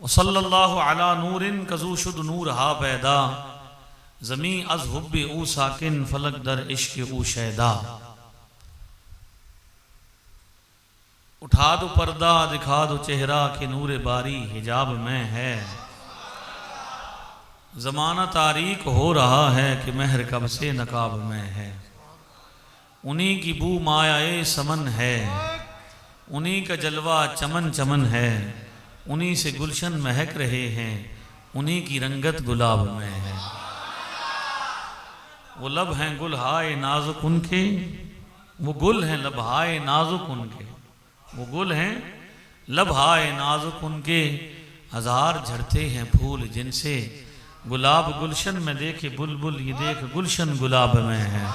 वसल्लल्लाहु अला नूरिन कज़ू शुद नूर हा पैदा ज़मी अज़ हुब्बे ऊ साकिन फलक दर इश्क़ ऊ शैदा। उठा दो पर्दा दिखा दो चेहरा कि नूर बारी हिजाब में है। ज़माना तारीक हो रहा है कि महर कब से नकाब में है। उन्हीं की बू मायाए समन है, उन्हीं का जलवा चमन चमन है। उन्हीं से गुलशन महक रहे हैं, उन्हीं की रंगत गुलाब में है। वो लब हैं गुलहाए नाजुक उनके, वो गुल हैं लबहाए नाजुक उनके। वो गुल हैं लबहाए नाजुक उनके, हजार झड़ते हैं फूल जिनसे। गुलाब गुलशन में देखे बुलबुल, ये देख गुलशन गुलाब में है।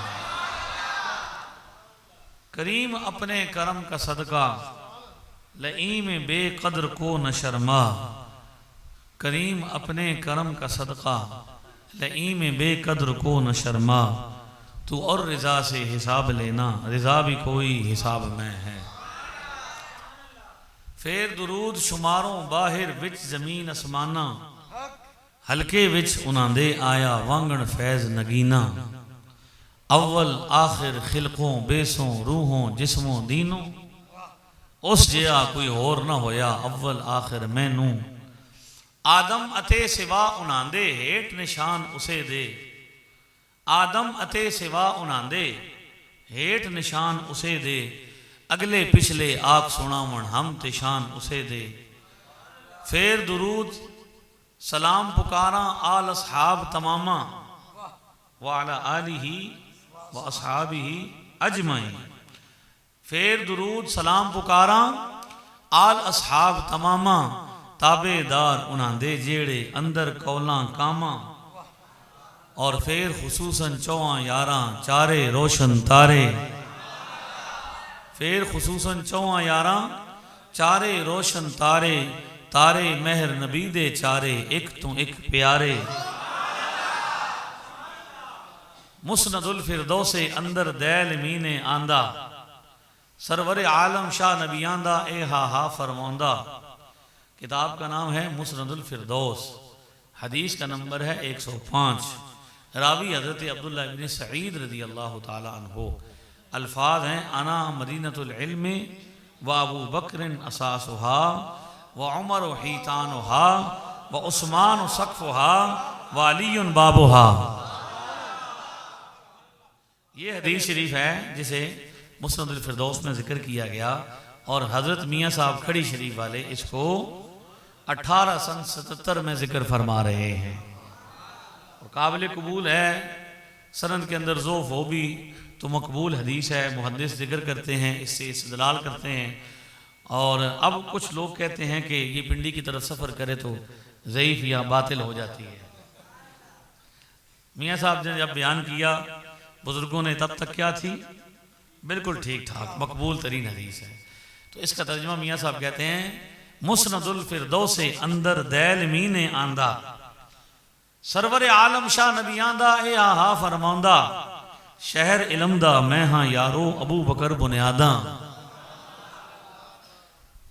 करीम अपने करम का सदका लईम बेकदर को न शर्मा। करीम अपने करम का सदका लईम बेकदर को न शर्मा। तू और रिजा से हिसाब लेना, रिजा भी कोई हिसाब में है। फिर दुरूद शुमारों बाहिर विच जमीन असमाना। हल्के विच उन्हां दे आया वांगण फैज नगीना। अव्वल आखिर खिलकों बेसों रूहों जिस्मों दीनों। उस जिया कोई होर ना होया अव्वल आखिर मैनू। आदम अते सिवा उन्हां दे हेठ निशान उसे दे। आदम अते सिवा उन्हां दे हेठ निशान उसे दे। अगले पिछले आख सुनावण हम तिशान उसे दे। फिर दुरूद सलाम पुकारा आल असहाब तमामा व अला आलिही व असहाबिही अजमाइन। फिर दुरूद सलाम पुकारा आल असहाब तमामा। ताबेदार उन्हां दे जेड़े अंदर कौलां कामा। और फिर खुसूसन चौहां यारां चारे रोशन तारे। फिर खुसूसन चौहां यारां चारे रोशन तारे। तारे महर नबी दे चारे एक तू एक प्यारे। मुस्नदुल फिरदौसे अंदर दैल मीने आंदा। सरवर आलम शाह नबियां दा ए हा फरमांदा। किताब का नाम है मुस्नदुल फिरदौस। हदीस का नंबर है 105। रावी हज़रत अब्दुल्लाह इब्न सईद रज़ी अल्लाह ताला अन्हो। अल्फाज हैं अना मदीनतुल इल्म व अबू बकर असासुहा व उमर हीतानुहा व उस्मान सक़्फ़ुहा व अलीयुन बाबुहा। ये हदीस शरीफ है जिसे मुस्नदुल फिरदौस में जिक्र किया गया। और हज़रत मियाँ साहब खड़ी शरीफ वाले इसको 1877 में जिक्र फरमा रहे हैं। और काबिल कबूल है। सनद के अंदर ज़ोफ़ हो भी तो मकबूल हदीस है। मुहद्दिस जिक्र करते हैं, इससे इस्तिदलाल करते हैं। और अब कुछ लोग कहते हैं कि ये पिंडी की तरफ सफ़र करे तो ज़ईफ़ या बातिल हो जाती है। मियाँ साहब ने जब बयान किया बुज़ुर्गों ने तब तक क्या थी, बिल्कुल ठीक ठाक मकबूल तरीन हदीस है। तो इसका तर्जुमा मियाँ साहब कहते हैं मुस्नदुल फिरदौसे अंदर दैल मीने आंदा। सरवर आलम शाह नबियां दा ए हा फरमांदा। शहर इलम दा मैं हाँ यारो अबू बकर बुनियादा।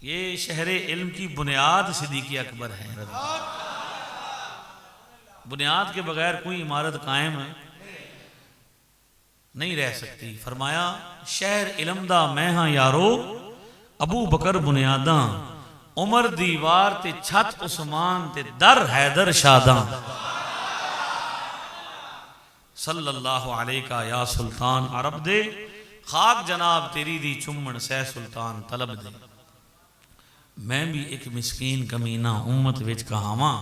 ये शहर इल्म की बुनियाद सिद्दीक़ अकबर है। बुनियाद के बगैर कोई इमारत कायम नहीं रह सकती। फरमाया शहर इलम दा मैं हाँ यारो अबू बकर बुनियादा। उमर दीवार ते छत उस्मान ते दर हैदर शादा। सल्लल्लाहु अलैका या सुल्तान अरब दे। खाक जनाब तेरी दी चुम्मन सह सुल्तान तलब दे। मैं भी एक मिस्कीन कमीना उम्मत विच कहावां।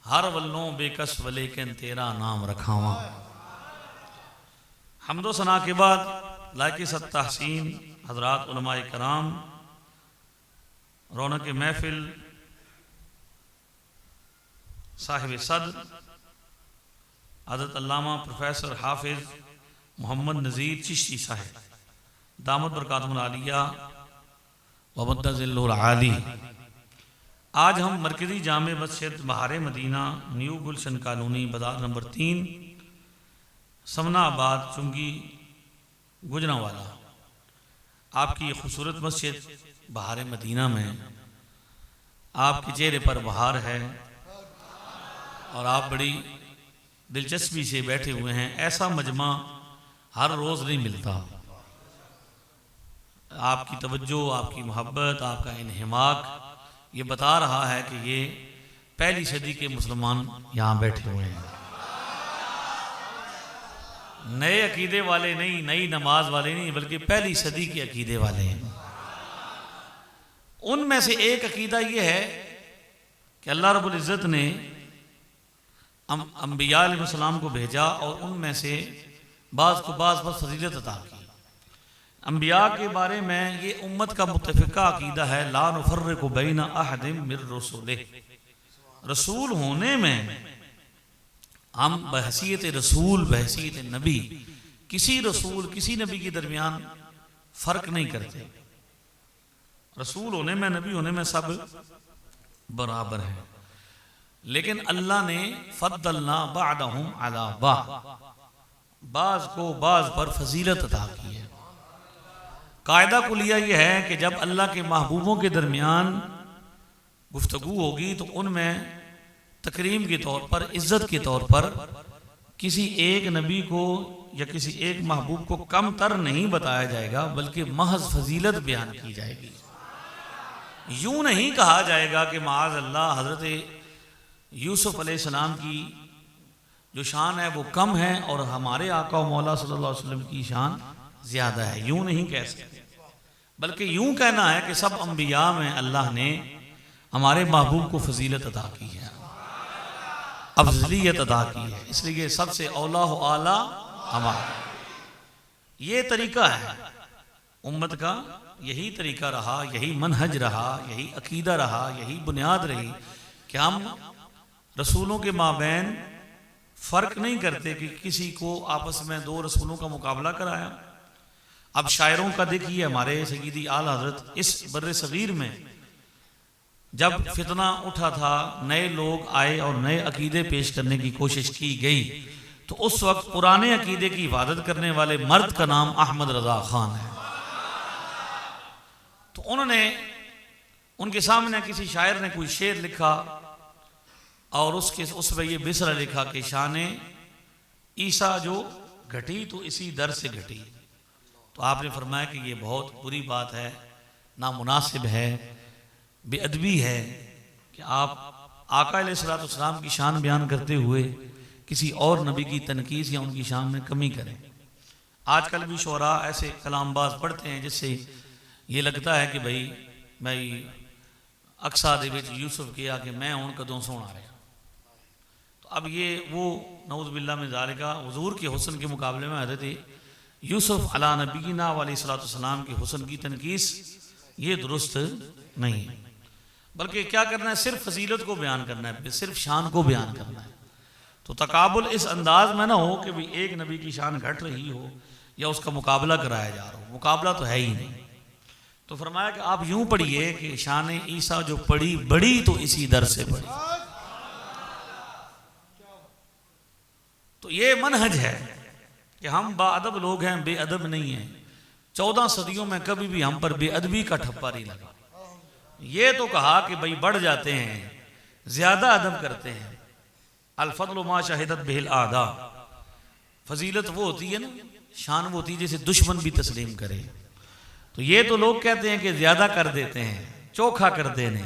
हर वल्लों बेकस वलेकिन तेरा नाम रखावां। हम्दो सना के बाद लायक़ सत तहसीन हज़रात उलमाए कराम, रौनक महफिल, साहिब सद हज़रत अल्लामा प्रोफेसर हाफिज़ मोहम्मद नज़ीर चिश्ती साहिब दामद बरकातुहुल आलिया व मद्दज़िल्लुल आली। आज हम मरकज़ी जामे मस्जिद बहारे मदीना न्यू गुलशन कॉलोनी बाज़ार नंबर 3 समनाबाद चुंगी गुजरांवाला आपकी खूबसूरत मस्जिद बहारे मदीना में आपके चेहरे पर बहार है और आप बड़ी दिलचस्पी से बैठे हुए हैं। ऐसा मजमा हर रोज़ नहीं मिलता। आपकी तवज्जो, आपकी मोहब्बत, आपका इन्हिमाक ये बता रहा है कि ये पहली सदी के मुसलमान यहाँ बैठे हुए हैं। नए अकीदे वाले नहीं, नई नमाज वाले नहीं, बल्कि पहली सदी के अकीदे वाले हैं। उनमें से एक अकीदा ये है कि अल्लाह रब्बुल इज़्ज़त ने अंबिया अलैहिस्सलाम को भेजा और उनमें से बाज़ को बाज़ पर फजीलत अता की। अंबिया के बारे में ये उम्मत का मुत्तफ़िक़ा अकीदा है, ला नुफ़र्रिक़ु बैना अहदिम मिर रुसूलिही। रसूल होने में हम बहसीयत रसूल, बहसीयत नबी, किसी रसूल किसी नबी के दरमियान फ़र्क नहीं करते। रसूल होने में, नबी होने में सब बराबर हैं। लेकिन अल्लाह ने फद्दलना बअदहुम अला बअद, बाज़ को बाज़ पर फजीलत अता की है। कायदा कुलिया यह है कि जब अल्लाह के महबूबों के दरमियान गुफ्तगू होगी तो उनमें तकरीम के तौर पर, इज़्ज़त के तौर पर किसी एक नबी को या किसी एक महबूब को कम तर नहीं बताया जाएगा, बल्कि महज फजीलत बयान की जाएगी। यूं नहीं कहा जाएगा कि माज़ अल्लाह हज़रत यूसुफ अलैहिस्सलाम की जो शान है वो कम है और हमारे आका और मौला सल्लल्लाहु अलैहि वसल्लम की शान ज़्यादा है। यूं नहीं कह सकते, बल्कि यूं कहना है कि सब अंबिया में अल्लाह ने हमारे महबूब को फजीलत अता की है, अफजलियत अता की है, इसलिए सबसे औला हो आला हमारा। ये तरीका है उम्मत का, यही तरीका रहा, यही मनहज रहा, यही अकीदा रहा, यही बुनियाद रही कि हम रसूलों के माबैन फ़र्क नहीं करते कि किसी को आपस में दो रसूलों का मुकाबला कराया। अब शायरों का देखिए, हमारे सय्यदी आला हज़रत इस बर्रे सगीर में जब फितना उठा था, नए लोग आए और नए अकीदे पेश करने की कोशिश की गई, तो उस वक्त पुराने अकीदे की हिफाजत करने वाले मर्द का नाम अहमद रज़ा ख़ान है। तो उन्होंने, उनके सामने किसी शायर ने कोई शेर लिखा और उसमें ये बिसरा लिखा कि शान ईसा जो घटी तो इसी दर से घटी। तो आपने फरमाया कि ये बहुत बुरी बात है, नामुनासिब है, बेअदबी है कि आप आका अलैहिस्सलाम की शान बयान करते हुए किसी और नबी की तनकीस या उनकी शान में कमी करें। आजकल भी शोरा ऐसे कलामबाज पढ़ते हैं जिससे ये लगता है कि भाई अक्सा दे विच यूसुफ किया कि मैं हूँ कदों सोना रहा। तो अब ये वो नऊज़ बिल्लाह में ज़ालिका हुज़ूर के हुस्न के मुकाबले में हज़रत यूसुफ अला नबीना अलैहिस्सलाम के हुस्न की तनकीस ये दुरुस्त नहीं है, बल्कि क्या करना है, सिर्फ फजीलत को बयान करना है, सिर्फ शान को बयान करना है। तो तकाबुल इस अंदाज में ना हो कि भाई एक नबी की शान घट रही हो या उसका मुकाबला कराया जा रहा हो, मुकाबला तो है ही नहीं। तो फरमाया कि आप यूं पढ़िए कि शान ईसा जो पढ़ी बड़ी तो इसी दर से पढ़ी। तो ये मनहज है कि हम बाअदब लोग हैं, बेअदब नहीं हैं। 14 सदियों में कभी भी हम पर बेअदबी का ठप्पा नहीं लगा। ये तो कहा कि भाई बढ़ जाते हैं, ज्यादा अदब करते हैं। अल-फज़्लु मा शहिदत बिहिल आदा, फजीलत वो होती है ना, शान वो होती है जैसे दुश्मन भी तस्लीम करे। तो ये तो लोग कहते हैं कि ज्यादा कर देते हैं, चोखा कर देने।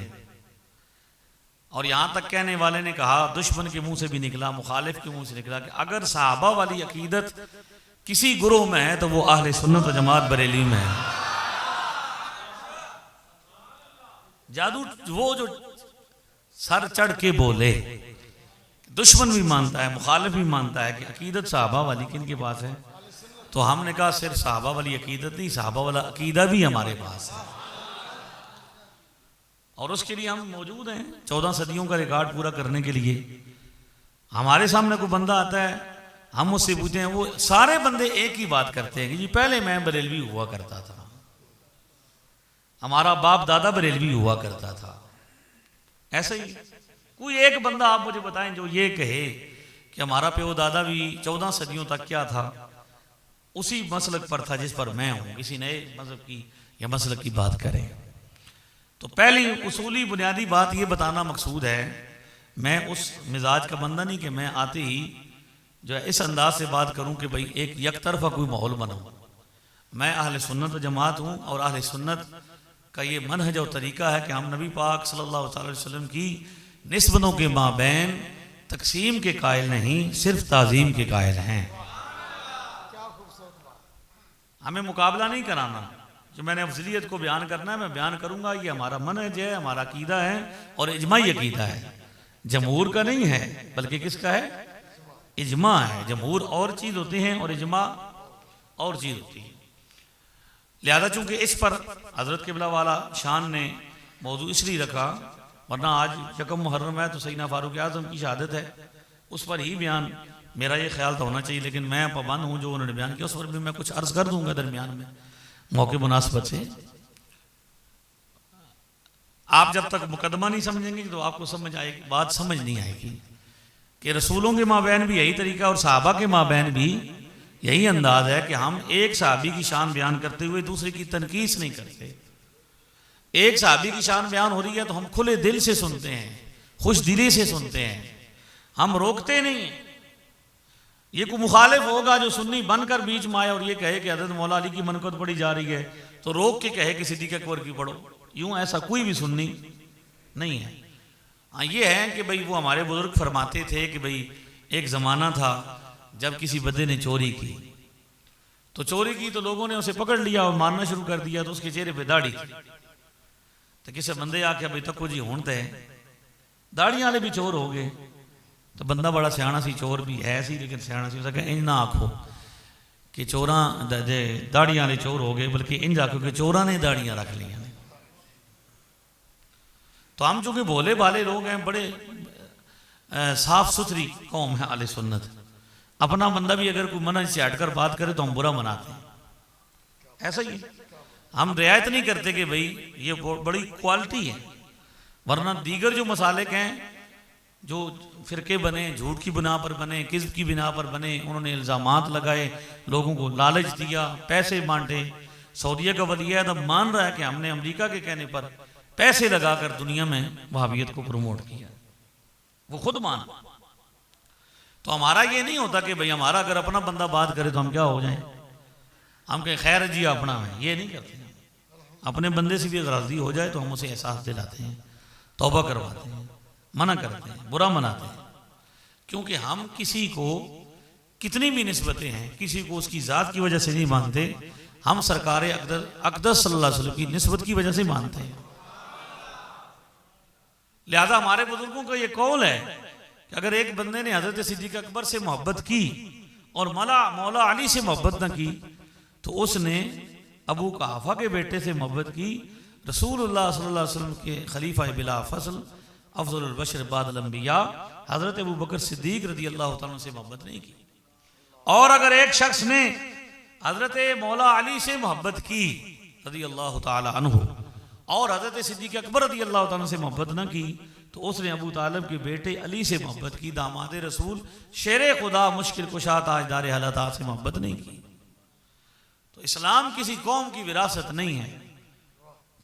और यहां तक कहने वाले ने कहा, दुश्मन के मुंह से भी निकला, मुखालिफ के मुंह से निकला कि अगर सहाबा वाली अकीदत किसी गुरोह में है तो वो अहले सुन्नत व जमात बरेली में है। जादू वो जो सर चढ़ के बोले, दुश्मन भी मानता है, मुखालिफ भी मानता है कि अकीदत सहाबा वाली किन के पास है। तो हमने कहा सिर्फ सहाबा वाली अकीदत नहीं, सहाबा वाला अकीदा भी हमारे पास है और उसके लिए हम मौजूद हैं। 14 सदियों का रिकॉर्ड पूरा करने के लिए हमारे सामने कोई बंदा आता है, हम उससे पूछते हैं, वो सारे बंदे एक ही बात करते हैं कि जी पहले मैं बरेलवी हुआ करता था, हमारा बाप दादा बरेलवी हुआ करता था। ऐसा ही कोई एक बंदा आप मुझे बताएं जो ये कहे कि हमारा प्यो दादा भी 14 सदियों तक क्या था, उसी मसलक पर था जिस पर मैं हूं, किसी नए मजहब की या मसलक की बात करें। तो पहली उसूली बुनियादी बात ये बताना मकसूद है, मैं उस मिजाज का बंदा नहीं कि मैं आते ही जो है इस अंदाज से बात करूं कि भाई एक तरफा कोई माहौल बनाऊं। मैं अहले सुन्नत व जमात हूं और अहले सुन्नत का ये मनहज और तरीका है कि हम नबी पाक सल्लल्लाहु अलैहि वसल्लम की निस्बतों के माबैन तकसीम के कायल नहीं, सिर्फ ताज़ीम के कायल हैं। हमें मुकाबला नहीं कराना। जो मैंने अफजलियत को बयान करना है मैं बयान करूंगा, ये हमारा मनहज है, हमारा अकीदा है और इजमाई अकीदा है। जमहूर का नहीं है बल्कि किसका है? इजमा है। जमहूर और चीज़ होती हैं और इजमा और चीज़ होती है। लिहाजा चूंकि इस पर हजरत किबला वाला शान ने मौजू इसलिए रखा, वरना आज यकम मुहर्रम है तो सैयदना फारूक आज़म की शहादत है, उस पर ही बयान मेरा ये ख्याल तो होना चाहिए, लेकिन मैं पाबंद हूँ जो उन्होंने बयान किया उस पर भी मैं कुछ अर्ज कर दूंगा दरमियान में मौके मुनासिबत से। आप जब तक मुकदमा नहीं समझेंगे तो आपको समझ आएगी, बात समझ नहीं आएगी कि रसूलों के माबैन भी यही तरीका और सहाबा के माबैन भी यही अंदाज है कि हम एक सहाबी की शान बयान करते हुए दूसरे की तनकीस नहीं करते। एक सहाबी की शान बयान हो रही है तो हम खुले दिल से सुनते हैं, खुश दिली से सुनते हैं, हम रोकते नहीं हैं। ये कोई मुखालिफ होगा जो सुन्नी बनकर बीच में आए और ये कहे कि हज़रत मौला अली की मनक़त पढ़ी जा रही है तो रोक के कहे कि सिद्दीक़ अकबर की पढ़ो, यूं ऐसा कोई भी सुन्नी नहीं है। हाँ ये है कि भाई वो हमारे बुजुर्ग फरमाते थे कि भाई एक ज़माना था जब किसी बंदे ने चोरी की तो लोगों ने उसे पकड़ लिया और मारना शुरू कर दिया, तो उसके चेहरे पे दाढ़ी थी। तो किसी बंदे आके भाई तको जी हों तो दाढ़ियां वाले भी चोर हो गए। तो बंदा बड़ा सियाना सी, चोर भी है सी लेकिन सियाना सी, उसका इंज ना आखो कि चोरा दाढ़ियां वाले चोर हो गए, बल्कि इंज आखो कि चोरा ने दाढ़ियां रख लिया। तो हम चूंकि भोले भाले लोग हैं, बड़े साफ सुथरी कौम है आले सुन्नत, अपना बंदा भी अगर कोई मनहज से हटकर बात करे तो हम बुरा मनाते हैं। ऐसा ही हम रियायत नहीं करते कि भाई ये बड़ी क्वालिटी है, वरना दीगर जो मसालिक हैं जो फिरके बने, झूठ की बिना पर बने, किज़्ब की बिना पर बने, उन्होंने इल्ज़ामात लगाए, लोगों को लालच दिया, पैसे बांटे। सऊदीया का वली अहद मान रहा है कि हमने अमेरिका के कहने पर पैसे लगाकर दुनिया में वहाबियत को प्रमोट किया, वो खुद मान। तो हमारा ये नहीं होता कि भाई हमारा अगर अपना बंदा बात करे तो हम क्या हो जाएं, हम कहें खैर जी अपना है, ये नहीं करते। अपने बंदे से भी गलती हो जाए तो हम उसे एहसास दिलाते हैं, तौबा करवाते हैं, मना करते हैं, बुरा मनाते हैं। क्योंकि हम किसी को कितनी भी निस्बतें हैं, किसी को उसकी ज़ात की वजह से नहीं मानते, हम सरकार अक़दस सल्लल्लाहु अलैहि वसल्लम की निस्बत की वजह से मानते हैं। लिहाजा हमारे बुजुर्गों का ये कौल है कि अगर एक बंदे ने हज़रत सिद्दीक़ अकबर से मोहब्बत की और मौला अली से मोहब्बत न की तो उसने अबू कहाफा के बेटे से मोहब्बत की, रसूलुल्लाह सल्लल्लाहु अलैहि वसल्लम के खलीफा बिला फसल अफज़लुल बशर बादल अंबिया हज़रत अबू बकर सिद्दीक़ रज़ियल्लाहु तआला से मोहब्बत नहीं की। और अगर एक शख्स ने हज़रत मौला अली से मोहब्बत की रज़ियल्लाहु तआला अन्हु और हज़रत सिद्दीक़ अकबर रज़ियल्लाहु तआला से मोहब्बत न की तो उसने अबू तालिब के बेटे अली से मोहब्बत की, दामाद रसूल शेर खुदा मुश्किल कुशा ताजदार हालात से मोहब्बत नहीं की। तो इस्लाम किसी कौम की विरासत नहीं है,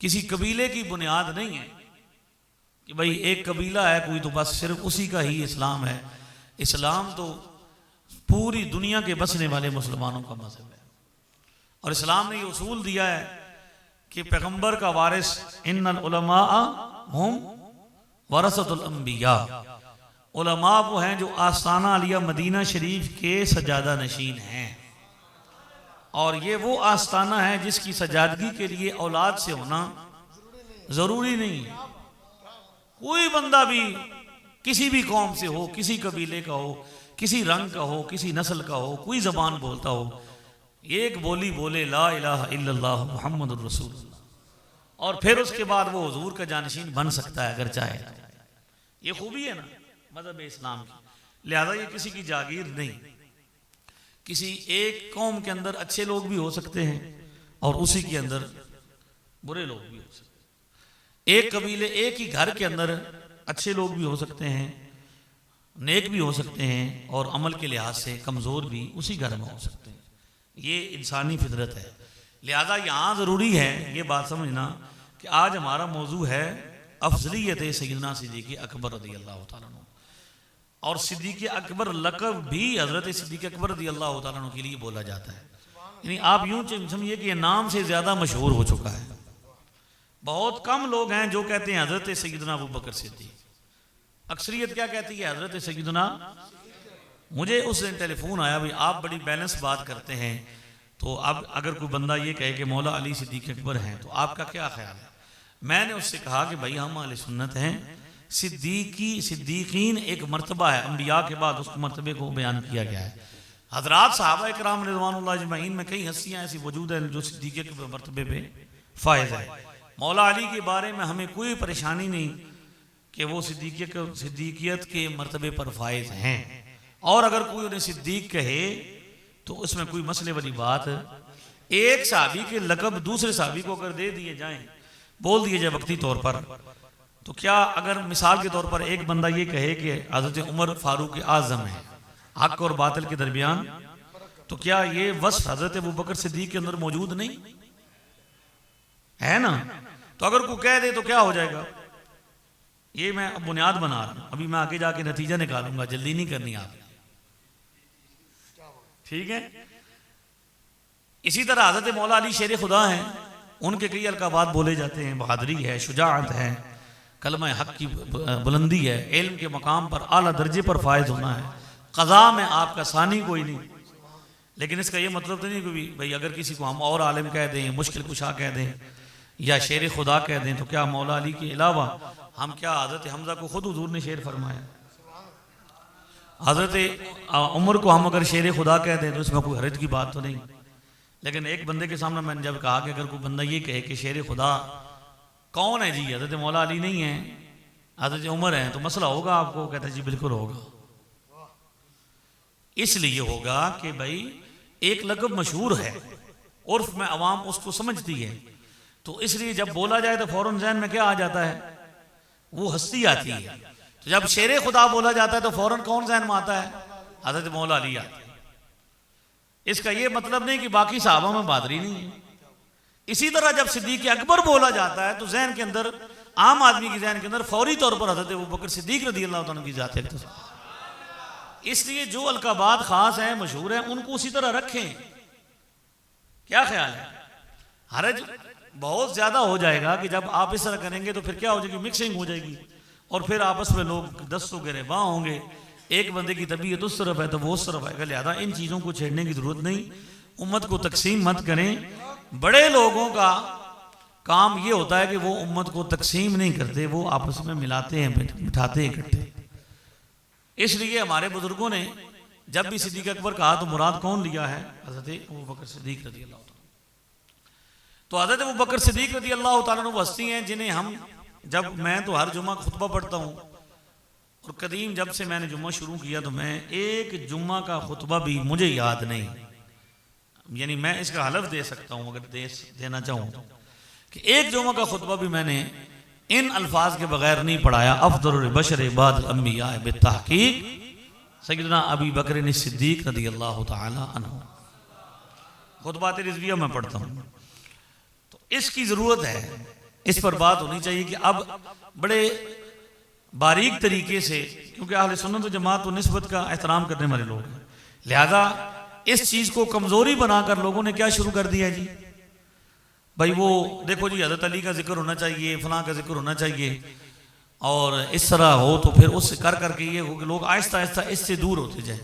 किसी कबीले की बुनियाद नहीं है कि भाई एक कबीला है कोई तो बस सिर्फ उसी का ही इस्लाम है। इस्लाम तो पूरी दुनिया के बसने वाले मुसलमानों का मज़हब है। और इस्लाम ने ये उसूल दिया है कि पैगंबर का वारिस इन्नल उलमा हुम वरसतुल अंबिया, उलमा वो हैं जो आस्ताना अलिया मदीना शरीफ के सजादा नशीन हैं, और ये वो आस्ताना है जिसकी सजादगी के लिए औलाद से होना ज़रूरी नहीं है। कोई बंदा भी किसी भी कौम से हो, किसी कबीले का हो, किसी रंग का हो, किसी नस्ल का हो, कोई ज़बान बोलता हो, एक बोली बोले ला इलाहा इल्लल्लाह मुहम्मदुर रसूलुल्लाह, और फिर उसके बाद वो हुजूर का जानशीन बन सकता है अगर चाहे। ये खूबी है ना मज़हब इस्लाम की। लिहाजा ये किसी की जागीर नहीं। किसी एक कौम के अंदर अच्छे लोग भी हो सकते हैं और उसी के अंदर बुरे लोग भी हो सकते हैं। एक कबीले, एक ही घर के अंदर अच्छे लोग भी हो सकते हैं, नेक भी हो सकते हैं, और अमल के लिहाज से कमज़ोर भी उसी घर में हो सकते हैं। ये इंसानी फितरत है। लिहाजा यहाँ ज़रूरी है ये बात समझना कि कि आज हमारा मौजू है अफजलियत सैयदना सिद्दीक़ अकबर रज़ियल्लाहु ताला अन्हु। और सिद्दीक़ अकबर लक़ब भी हज़रत सिद्दीक़ अकबर रज़ियल्लाहु ताला अन्हु के लिए बोला जाता है। यानी आप यूँ समझिए कि ये नाम से ज़्यादा मशहूर हो चुका है। बहुत कम लोग हैं जो कहते हैं हज़रत सैयदना अबू बकर सिद्दीक़। अक्सरियत क्या कहती है? हज़रत सैयदना। मुझे उस दिन टेलीफोन आया, भाई आप बड़ी बैलेंस बात करते हैं, तो अब अगर कोई बंदा ये कहे कि मौला अली सिद्दीक़ अकबर हैं तो आपका क्या ख्याल है? मैंने उससे कहा कि भाई हम अहले सुन्नत हैं, सिद्दीकीन एक मर्तबा है, अंबिया के बाद उस मर्तबे को बयान किया गया है। हज़रात सहाबा इकराम रिज़वानुल्लाह अजमईन में कई हस्तियाँ ऐसी वजूद हैं जो सिद्दीक़ के मर्तबे पे फायज है। मौला अली के बारे में हमें कोई परेशानी नहीं कि वो सिद्दीकियत के मर्तबे पर फायज हैं, और अगर कोई उन्हें सिद्दीक कहे तो उसमें कोई मसले वाली बात। एक साहबी के लक़ब दूसरे साहबी को अगर दे दिए जाएं, बोल दिए जाए वक्ती तौर पर, तो क्या अगर मिसाल के तौर पर एक बंदा ये कहे कि हज़रत उमर फारूक आज़म है, हक और बातिल के दरमियान, तो क्या ये वस्फ़ हज़रत अबू बकर सिद्दीक़ के अंदर मौजूद नहीं है ना? तो अगर कोई कह दे तो क्या हो जाएगा? ये मैं अब बुनियाद बना रहा हूं, अभी मैं आगे जाके नतीजा निकालूंगा, जल्दी नहीं करनी आपने, ठीक है? इसी तरह हज़रत मौला अली शेर खुदा हैं, उनके कई अलकाबात बोले जाते हैं, बहादुरी है, शुजाअत है, कलमा हक की बुलंदी है, इल्म के मकाम पर आला दर्जे पर फायज होना है, क़ज़ा में आपका सानी कोई नहीं। लेकिन इसका ये मतलब तो नहीं कि भाई अगर किसी को हम और आलिम कह दें, मुश्किल कुशा कह दें या शेर खुदा कह दें, तो क्या मौला अली के अलावा हम क्या हज़रत हमज़ा को खुद हुजूर ने शेर फरमाया, हज़रत उमर को हम अगर शेर खुदा कह दें तो इसमें कोई हरज की बात तो नहीं। लेकिन एक बंदे के सामने मैंने जब कहा कि अगर कोई बंदा ये कहे कि शेर खुदा कौन है जी, हज़रत मौला अली नहीं है, हज़रत उमर हैं, तो मसला होगा आपको? कहता जी बिल्कुल होगा। इसलिए होगा कि भाई एक लक़ब मशहूर है, उर्फ में अवाम उसको समझती है, तो इसलिए जब बोला जाए तो फौरन ज़हन में क्या आ जाता है? वो हस्ती आती है। तो जब शेर खुदा बोला जाता है तो फौरन कौन ज़हन में आता है? हज़रत मौला अली आता है। इसका ये मतलब नहीं कि बाकी साहबा में बहादुरी नहीं है। इसी तरह जब सिद्दीक़ अकबर बोला जाता है तो जहन के अंदर, आम आदमी के जहन के अंदर फौरी तौर पर हज़रत अबू बकर सिद्दीक़ रज़ियल्लाहु ताला की ज़ात है। इसलिए जो अलकाबात ख़ास हैं, मशहूर हैं, उनको उसी तरह रखें। क्या ख्याल है? हरज बहुत ज़्यादा हो जाएगा कि जब आप इस तरह करेंगे तो फिर क्या हो जाएगी? मिक्सिंग हो जाएगी और फिर आपस में लोग दस्तों गिरेबां होंगे। एक बंदे की तबीयत उस तरफ है तो वो उस तरफ आएगा। लिहाजा इन चीज़ों को छेड़ने की ज़रूरत नहीं। उम्मत को तकसीम मत करें। बड़े लोगों का काम ये होता है कि वो उम्मत को तकसीम नहीं करते, वो आपस में मिलाते हैं, बिठाते हैं इकट्ठे। इसलिए हमारे बुजुर्गों ने जब भी सिद्दीक़ अकबर कहा तो मुराद कौन लिया है? हज़रत अबू बकर सिद्दीक़ रज़ियल्लाहु ताला। तो हज़रत अबू बकर सिद्दीक़ रज़ियल्लाहु ताला वो हस्ती हैं जिन्हें हम, जब मैं तो हर जुम्मा खुतबा पढ़ता हूँ, और कदीम जब से मैंने जुम्मा शुरू किया तो मैं एक जुम्मा का खुतबा भी मुझे याद नहीं, यानी मैं इसका हलफ दे सकता हूँ अगर देना चाहूँ तो, कि एक जुम्मा का खुतबा भी मैंने इन अल्फाज के बगैर नहीं पढ़ाया। अफ़ज़लुल बशर बाद अंबिया बित्तहक़ीक़ सय्यदना अबी बकर सिद्दीक़ रज़ियल्लाहु ताला अन्हु। खुतबात रिज़विया में पढ़ता हूँ। तो इसकी ज़रूरत है, इस पर बात होनी चाहिए कि अब बड़े बारीक तरीके से, क्योंकि अहले सुन्नत व जमात तो निस्बत का एहतराम करने वाले लोग हैं, लिहाजा इस चीज़ को कमज़ोरी बनाकर लोगों ने क्या शुरू कर दिया जी, भाई वो देखो जी हज़रत अली का जिक्र होना चाहिए, फलां का जिक्र होना चाहिए, और इस तरह हो तो फिर उससे कर करके ये हो कि लोग आहिस्ता आहिस्ता इससे दूर होते जाए।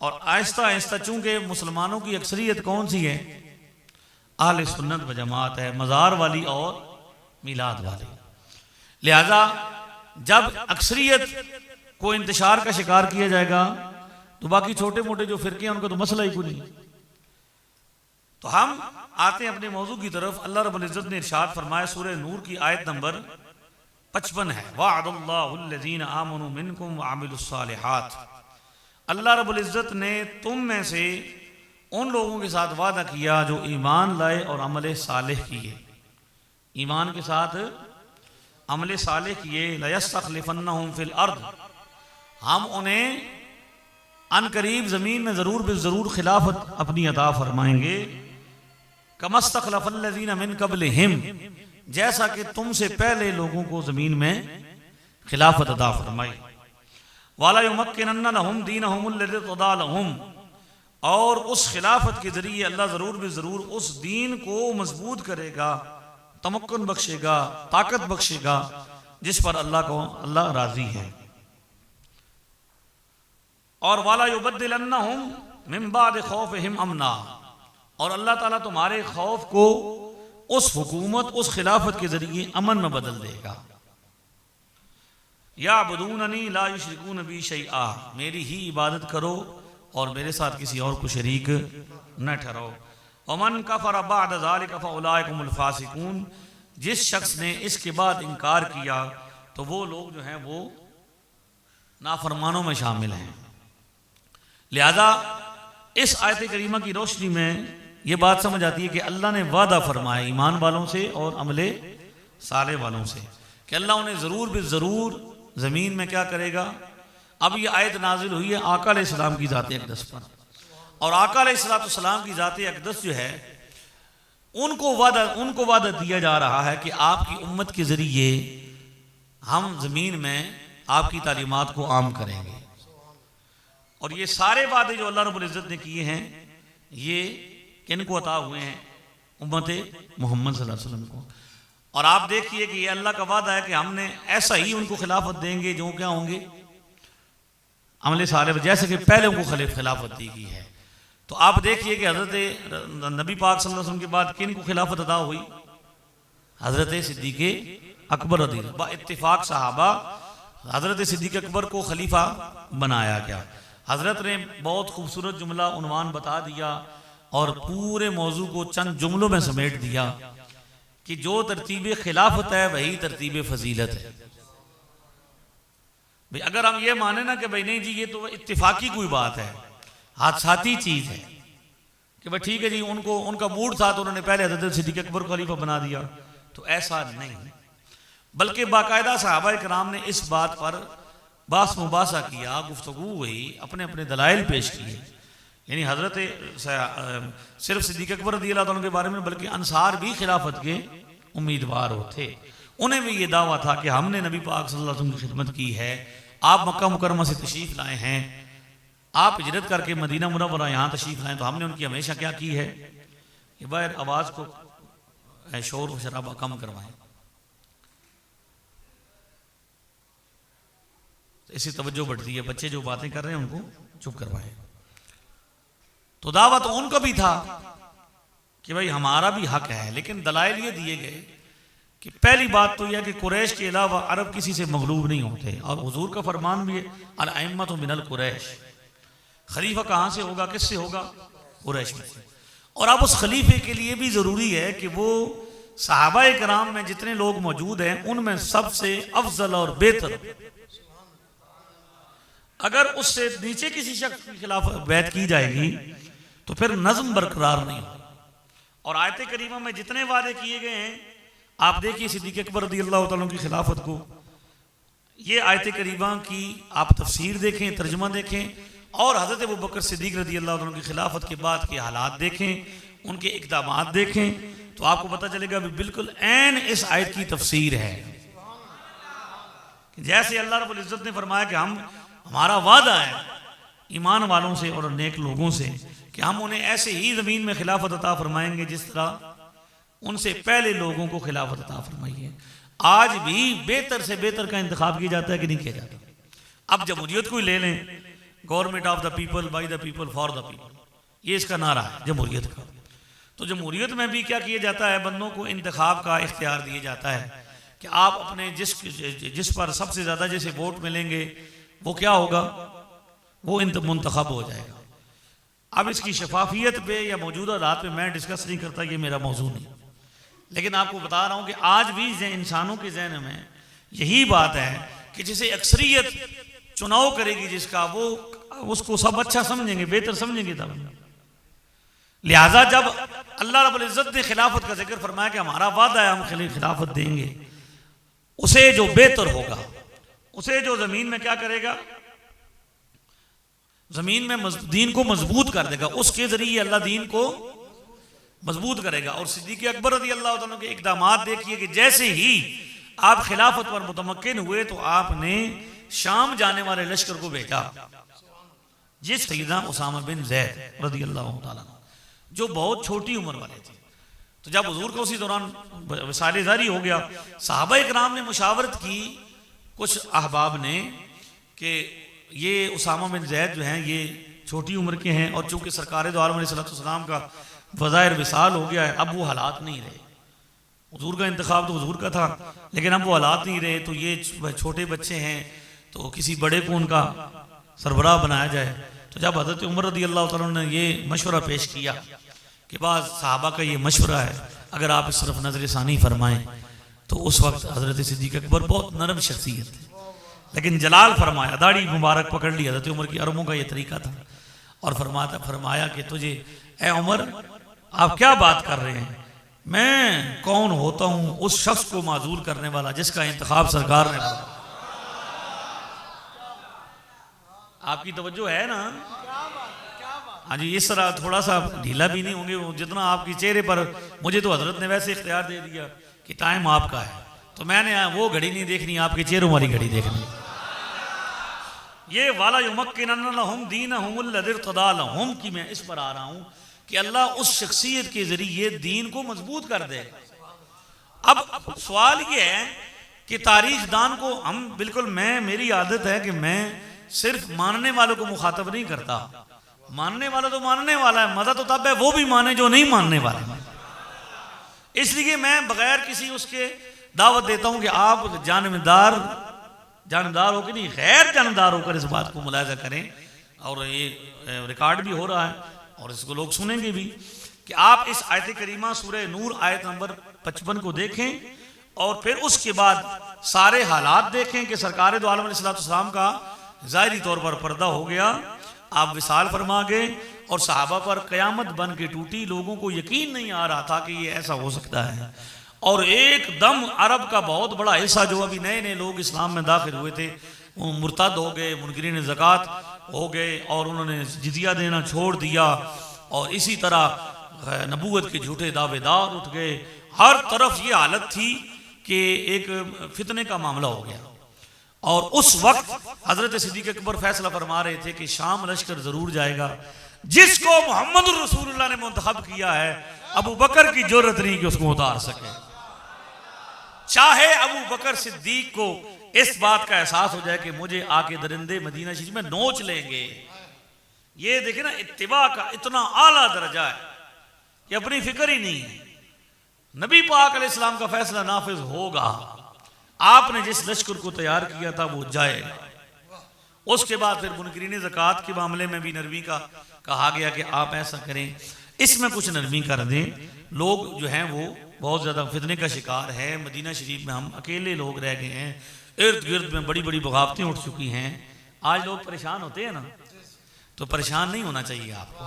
और आहिस्ता आहिस्ता चूँकि मुसलमानों की अक्सरियत कौन सी है? अहले सुन्नत व जमात है, मज़ार वाली और मिलाद वाली। लिहाजा जब अक्सरियत को इंतशार का शिकार किया जाएगा तो बाकी छोटे मोटे जो फ़िरके हैं उनका तो मसला ही कोई नहीं। तो हम आते हैं अपने मौजू की तरफ। अल्लाह रब्बुल इज़्ज़त ने इरशाद फरमाया, सूरह नूर की आयत नंबर 55 है, वअदल्लाहुल्लज़ीना आमनू मिनकुम वअमिलुस्सालिहात। अल्लाह रब्बुल इज़्ज़त ने तुम में से उन लोगों के साथ वादा किया जो ईमान लाए और अमल सालेह किए। ईमान के साथ अमल सालेह किए। लयस्तखलिफन्नहुम फिल अर्द, हम उन्हें अनकरीब ज़मीन में ज़रूर खिलाफत अपनी अता फरमाएंगे। कमस्तखलफ़ल्लज़ीना मिन क़ब्लिहिम, जैसा कि तुमसे पहले लोगों को ज़मीन में खिलाफत अता फरमाई। वाला युमक्किनन्ना लहुम दीनहुम अल्लज़ी इर्तदा लहुम, और उस खिलाफत के ज़रिए अल्लाह ज़रूर भी ज़रूर उस दीन को मजबूत करेगा, तमक्कुन बख्शेगा, ताकत बख्शेगा जिस पर अल्लाह राज़ी है। और वाला युबद्दिलन्नहुम मिन बाद खौफिहिम अमना, और अल्लाह ताला तुम्हारे खौफ को उस हुकूमत, उस खिलाफत के ज़रिए अमन में बदल देगा। याबुदूननी ला युशरिकून बी शैआ, मेरी ही इबादत करो और मेरे साथ किसी और को शरीक न ठहराओ। वमन कफर बाद ज़ालिका फउलाइका हुमुल फासिकून, जिस शख्स ने इसके बाद इनकार किया तो वो लोग जो हैं वो नाफरमानों में शामिल हैं। लिहाजा इस आयत करीमा की रोशनी में ये बात समझ आती है कि अल्लाह ने वादा फरमाया ईमान वालों से और अमले साले वालों से कि अल्लाह उन्हें ज़रूर भी ज़रूर ज़मीन में क्या करेगा। अब ये आयत नाजिल हुई है आका अलैहिस्सलाम की ज़ात अक़दस पर, और आका अलैहिस्सलाम की ज़ात अक़दस जो है उनको वादा दिया जा रहा है कि आपकी उम्मत के ज़रिए हम ज़मीन में आपकी तालीमात को आम करेंगे। और ये सारे वादे जो अल्लाह रब्बुल इज़्ज़त ने किए हैं ये किनको अता हुए हैं? उम्मत मोहम्मद सल्लल्लाहु अलैहि वसल्लम को। और आप देखिए कि ये अल्लाह का वादा है कि हमने ऐसा ही उनको खिलाफत देंगे जो क्या होंगे अमले साले, जैसे कि पहले उनको खिलाफत दी गई है। तो आप देखिए कि हज़रत नबी पाक सल्लल्लाहु अलैहि वसल्लम के बाद किन को खिलाफत अता हुई? हज़रत सिद्दीक़ अकबर रज़ी अल्लाह अन्हु, इत्तिफाक सहाबा हज़रत सिद्दीक़ अकबर को खलीफा बनाया गया। हज़रत ने बहुत खूबसूरत जुमला उन्वान बता दिया और पूरे मौजू को चंद जुमलों में समेट दिया कि जो तरतीब खिलाफत है वही तरतीब फजीलत है। भाई अगर हम ये माने ना कि भाई नहीं जी ये तो इत्तिफाकी कोई बात है, हादसाती चीज़ है कि भाई ठीक है जी उनको उनका मूड था तो उन्होंने पहले हज़रत सिद्दीक़ अकबर को खलीफा बना दिया, तो ऐसा नहीं, बल्कि बाकायदा सहाबा इकराम ने इस बात पर बास मुबासा किया, गुफ्तगू हुई, अपने अपने दलाइल पेश किए। यानी हज़रत सिर्फ सिद्दीक़ अकबर रज़ियल्लाहु अन्हु के बारे में बल्कि अंसार भी खिलाफत के उम्मीदवार थे। उन्हें भी ये दावा था कि हमने नबी पाक सल्लल्लाहु अलैहि वसल्लम की खिदमत की है, आप मक्का मुकर्रमा से तशरीफ़ लाए हैं, आप हिजरत करके मदीना मुनव्वरा यहाँ तशरीफ़ लाएँ, तो हमने उनकी हमेशा क्या की है कि बाहर आवाज़ को शोर शराबा कम करवाएं, तो इससे तवज्जो बढ़ती है, बच्चे जो बातें कर रहे हैं उनको चुप करवाएं। तो दावा तो उनका भी था कि भाई हमारा भी हक है, लेकिन दलाइल ये दिए गए कि पहली बात तो यह कि कुरैश के अलावा अरब किसी से मगलूब नहीं होते, और हुजूर का फरमान भी है अल अइम्मतु मिनल कुरैश, खलीफा कहाँ से होगा, किससे होगा? कुरैश में से। और अब उस खलीफे के लिए भी ज़रूरी है कि वो सहाबाए किराम में जितने लोग मौजूद हैं उनमें सबसे अफजल और बेहतर, अगर उससे नीचे किसी शख्स के खिलाफ बैत की जाएगी तो फिर नज़म बरकरार नहीं होगा। और आयत करीमा में जितने वादे किए गए हैं आप देखिए सिद्दीक़ अकबर रज़ियल्लाहु तआला अन्हु की खिलाफत को, ये आयत करीमा की आप तफसीर देखें, तर्जुमा देखें, और हज़रत अबू बकर सिद्दीक़ रज़ियल्लाहु अन्हु की खिलाफत के बाद के हालात देखें, उनके इक़दामात देखें, तो आपको पता चलेगा भी बिल्कुल ऐन इस आयत की तफसीर है। जैसे अल्लाह रब्बुल इज़्ज़त ने फरमाया कि हमारा वादा है ईमान वालों से और नेक लोगों से कि हम उन्हें ऐसे ही ज़मीन में खिलाफत अता फरमाएंगे जिस तरह उनसे पहले लोगों को खिलाफत अता फरमाई है। आज भी बेहतर से बेहतर का इंतखाब किया जाता है कि नहीं किया जाता? अब जमहूरियत को ही ले लें, government of the people, by the people, for the people, ये इसका नारा है जमहूरियत का। तो जमहूरियत में भी क्या किया जाता है, बंदों को इंतखाब का इख्तियार दिया जाता है कि आप अपने जिस पर सबसे ज़्यादा जैसे वोट मिलेंगे वो क्या होगा, वो मुंतखब हो जाएगा। अब इसकी शफाफियत पे या मौजूदा हालात पे मैं डिस्कस नहीं करता, ये मेरा मौजू नहीं, लेकिन आपको बता रहा हूँ कि आज भी इंसानों के ज़हन में यही बात है कि जिसे अक्सरियत चुनाव करेगी जिसका, वो उसको सब अच्छा समझेंगे, बेहतर समझेंगे तब। लिहाजा जब अल्लाह रब्बुल इज़्ज़त ने खिलाफत का जिक्र फरमाया कि हमारा वादा है हम खिलाफत देंगे, उसे जो बेहतर होगा, उसे जो ज़मीन में क्या करेगा, ज़मीन में दीन को मजबूत कर देगा, उसके ज़रिए अल्लाह दीन को मजबूत करेगा। और सिद्दीक़ अकबर रज़ी अल्लाह तआला के इक़दामात देखिए कि जैसे ही आप खिलाफत पर मुतमक्किन हुए तो आपने शाम जाने वाले लश्कर को भेजा, जिस सैयदना उसामा बिन ज़ैद रज़ी अल्लाह तआला जो बहुत छोटी उम्र वाले थे। तो जब हुजूर को उसी दौरान वसाले जारी हो गया, सहाबा इकराम ने मुशावरत की कुछ अहबाब ने कि ये उसामा बिन ज़ैद जो हैं ये छोटी उम्र के हैं, और चूंकि सरकार दो आलम अलैहिस्सलाम का वज़ाइर विसाल हो गया है, अब वो हालात नहीं रहे। हुजूर का इंतखाब तो हुजूर का था, लेकिन अब वो हालात नहीं रहे, तो ये छोटे बच्चे हैं तो किसी बड़े को उनका सरबराह बनाया जाए। तो जब हज़रत उमर रज़ी अल्लाह तआला ने ये मशवरा पेश किया कि बाद साहबा का ये मशवरा है, अगर आप इस तरफ नजर सानी फरमाएं, तो उस वक्त हज़रत सिद्दीक़ अकबर बहुत नरम शख्सियत थे, लेकिन जलाल फरमाया, दाढ़ी मुबारक पकड़ ली। हज़रत उमर की अरबों का ये तरीका था, और फरमाया कि तुझे ए उमर आप क्या बात कर रहे हैं, मैं कौन होता हूँ उस शख्स को माजूर करने वाला जिसका इंतखाब सरकार ने किया। आपकी तवज्जो है ना? हाँ जी, इस तरह थोड़ा सा ढीला भी नहीं होंगे जितना आपके चेहरे पर। मुझे तो हजरत ने वैसे इख्तियार दे दिया कि टाइम आपका है, तो मैंने वो घड़ी नहीं देखनी, आपके चेहरों वाली घड़ी देखनी। ये वाला युमक्किनन्ना लहुम दीनहुमुल लज़ी इर्तदा लहुम की मैं इस पर आ रहा हूँ कि अल्लाह उस शख्सियत के जरिए दीन को मजबूत कर दे। अब सवाल ये है कि तारीख दान को हम बिल्कुल, मेरी आदत है कि मैं सिर्फ मानने वालों को मुखातब नहीं करता। मानने वाला तो मानने वाला है, मजा तो तब है वो भी माने जो नहीं मानने वाला। इसलिए मैं बगैर किसी उसके दावत देता हूं कि आप जानबदार होकर नहीं, गैर जानबदार होकर इस बात को मुलाहिजा करें। और ये रिकॉर्ड भी हो रहा है और इसको लोग सुनेंगे भी कि आप इस आयत करीमा सूरह नूर आयत नंबर 55 को देखें, और फिर उसके बाद सारे हालात देखें कि सरकार दो आलम अलैहिस्सलाम का ज़ाहिरी तौर पर पर्दा हो गया, आप विसाल फरमा गए, और सहाबा पर क़यामत बन के टूटी। लोगों को यकीन नहीं आ रहा था कि ये ऐसा हो सकता है, और एकदम अरब का बहुत बड़ा हिस्सा जो अभी नए नए लोग इस्लाम में दाखिल हुए थे वो मुर्तद हो गए, मुनकिरीन ज़कात हो गए, और उन्होंने जिजिया देना छोड़ दिया, और इसी तरह नबूवत के झूठे दावेदार उठ गए। हर तरफ ये हालत थी कि एक फितने का मामला हो गया। और उस वक्त हजरत सिद्दीक़ अकबर फैसला फरमा रहे थे कि शाम लश्कर जरूर जाएगा, जिसको मोहम्मद रसूलुल्लाह ने मुंतखब किया है अबू बकर की जरूरत नहीं कि उसको उतार सके। चाहे अबू बकर सिद्दीक को इस बात का एहसास हो जाए कि मुझे आके दरिंदे मदीना शरीफ में नोच लेंगे। ये देखे ना, इत्तिबा का इतना आला दर्जा है कि अपनी फिक्र ही नहीं है। नबी पाक अलैहिस्सलाम का फैसला नाफिज होगा। आपने जिस लश्कर को तैयार किया था वो जाएगा। उसके बाद फिर मुनकिरीन ज़कात के मामले में भी नरमी का कहा गया कि आप ऐसा करें, इसमें कुछ नरमी कर दें। लोग जो हैं वो बहुत ज़्यादा फितने का शिकार है। मदीना शरीफ में हम अकेले लोग रह गए हैं, इर्द गिर्द में बड़ी बड़ी बगावतें उठ चुकी हैं। आज लोग परेशान होते हैं ना, तो परेशान नहीं होना चाहिए आपको।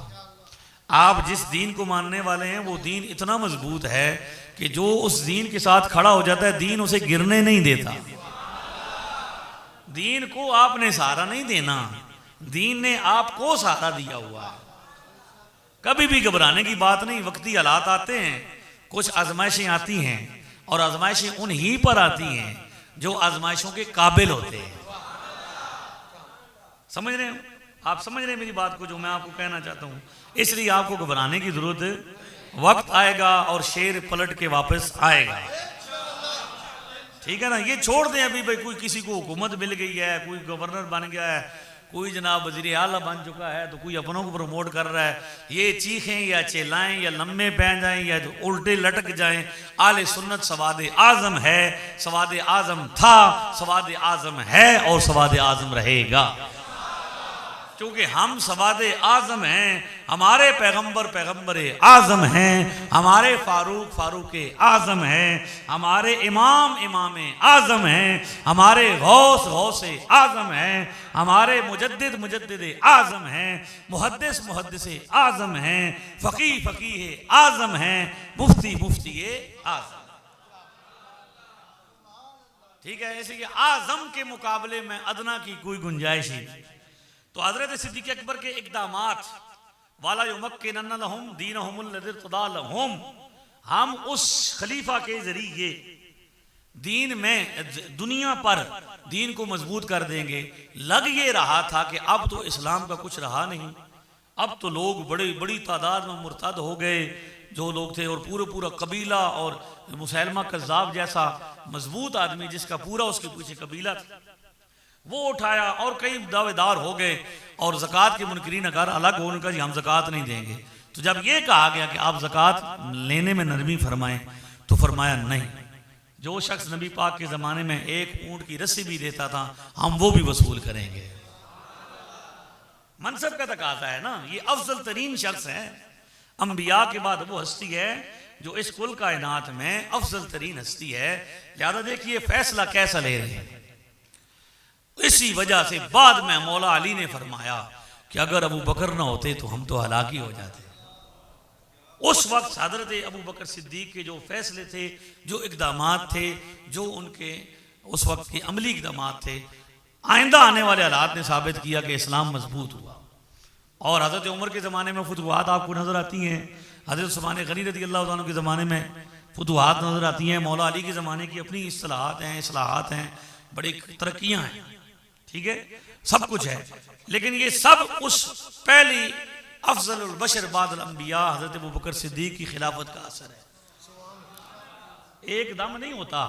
आप जिस दीन को मानने वाले हैं वो दीन इतना मजबूत है कि जो उस दीन के साथ खड़ा हो जाता है दीन उसे गिरने नहीं देता। दीन को आपने सहारा नहीं देना, दीन ने आपको सहारा दिया हुआ है। कभी भी घबराने की बात नहीं। वक्ती हालात आते हैं, कुछ आजमाइशें आती हैं, और आजमाइशें उन्हीं पर आती हैं जो आजमाइशों के काबिल होते हैं। समझ रहे हो आप? समझ रहे हैं मेरी बात को जो मैं आपको कहना चाहता हूं? इसलिए आपको घबराने की जरूरत, वक्त आएगा और शेर पलट के वापस आएगा। ठीक है ना? ये छोड़ दें अभी भाई, कोई किसी को हुकूमत मिल गई है, कोई गवर्नर बन गया है, कोई जनाब वजीर आला बन चुका है, तो कोई अपनों को प्रमोट कर रहा है। ये चीखें या चिल्लाएं या लम्बे पहन जाएं या उल्टे लटक जाएं, आले सुन्नत सवाद आजम है, सवाद आजम था, सवाद आजम है और सवाद आजम रहेगा। क्योंकि हम सवाद आजम हैं, हमारे पैगंबर पैगंबर आजम हैं, हमारे फारूक फारूक आजम हैं, हमारे इमाम इमाम आजम हैं, हमारे गौस गौस आजम हैं, हमारे मुजद्दिद मुजद्दिद आजम हैं, मुहद्दिस मुहद्दिस आजम हैं, फकीह फकीह आजम हैं, मुफ्ती मुफ्ती आजम। ठीक है? इसलिए आजम के मुकाबले में अदना की कोई गुंजाइश ही नहीं। तो हजरत सिद्दीक़ अकबर के इक़दामात वाला युमक्किनन्ना लहुम दीनहुमुल्लज़ी इर्तदा लहुम, हम उस खलीफा के जरिए दीन में दुनिया पर दीन को मजबूत कर देंगे। लग ये रहा था कि अब तो इस्लाम का कुछ रहा नहीं, अब तो लोग बड़ी बड़ी तादाद में मुर्तद हो गए जो लोग थे, और पूरा कबीला, और मुसैलमा कज़्ज़ाब जैसा मजबूत आदमी जिसका पूरा उसके पीछे कबीला था, वो उठाया और कई दावेदार हो गए, और ज़कात के मुनकरीन अगर अलग हो, उनका जी हम ज़कात नहीं देंगे। तो जब ये कहा गया कि आप ज़कात लेने में नरमी फरमाएं, तो फरमाया नहीं, जो शख्स नबी पाक के ज़माने में एक ऊँट की रस्सी भी देता था हम वो भी वसूल करेंगे। मनसब का तकाज़ा है ना, ये अफजल तरीन शख्स है, अंबिया के बाद वो हस्ती है जो इस कुल कायनात में अफजल तरीन हस्ती है। लिहाजा देखिए फैसला कैसा ले रहे हैं। इसी वजह से बाद में मौला अली ने फरमाया कि अगर अबू बकर ना होते तो हम तो हलाक ही हो जाते। उस वक्त हजरत अबू बकर सिद्दीक के जो फैसले थे, जो इकदामात थे, जो उनके उस वक्त के अमली इकदामात थे, आइंदा आने वाले हालात ने साबित किया कि इस्लाम मजबूत हुआ। और हजरत उमर के ज़माने में फतवात आपको नज़र आती हैं, हजरत उस्मान गनी रज़ी अल्लाह तआला के ज़माने में फतवात नज़र आती हैं, मौला अली के ज़माने की अपनी इस्लाहात हैं, इस्लाहात हैं, बड़ी तरक्कियाँ हैं, ठीक है, सब कुछ है। लेकिन ये सब उस पहली अफजलुल बशर बादल अंबिया हजरत अबू बकर सिद्दीक की खिलाफत का असर है। एकदम नहीं होता,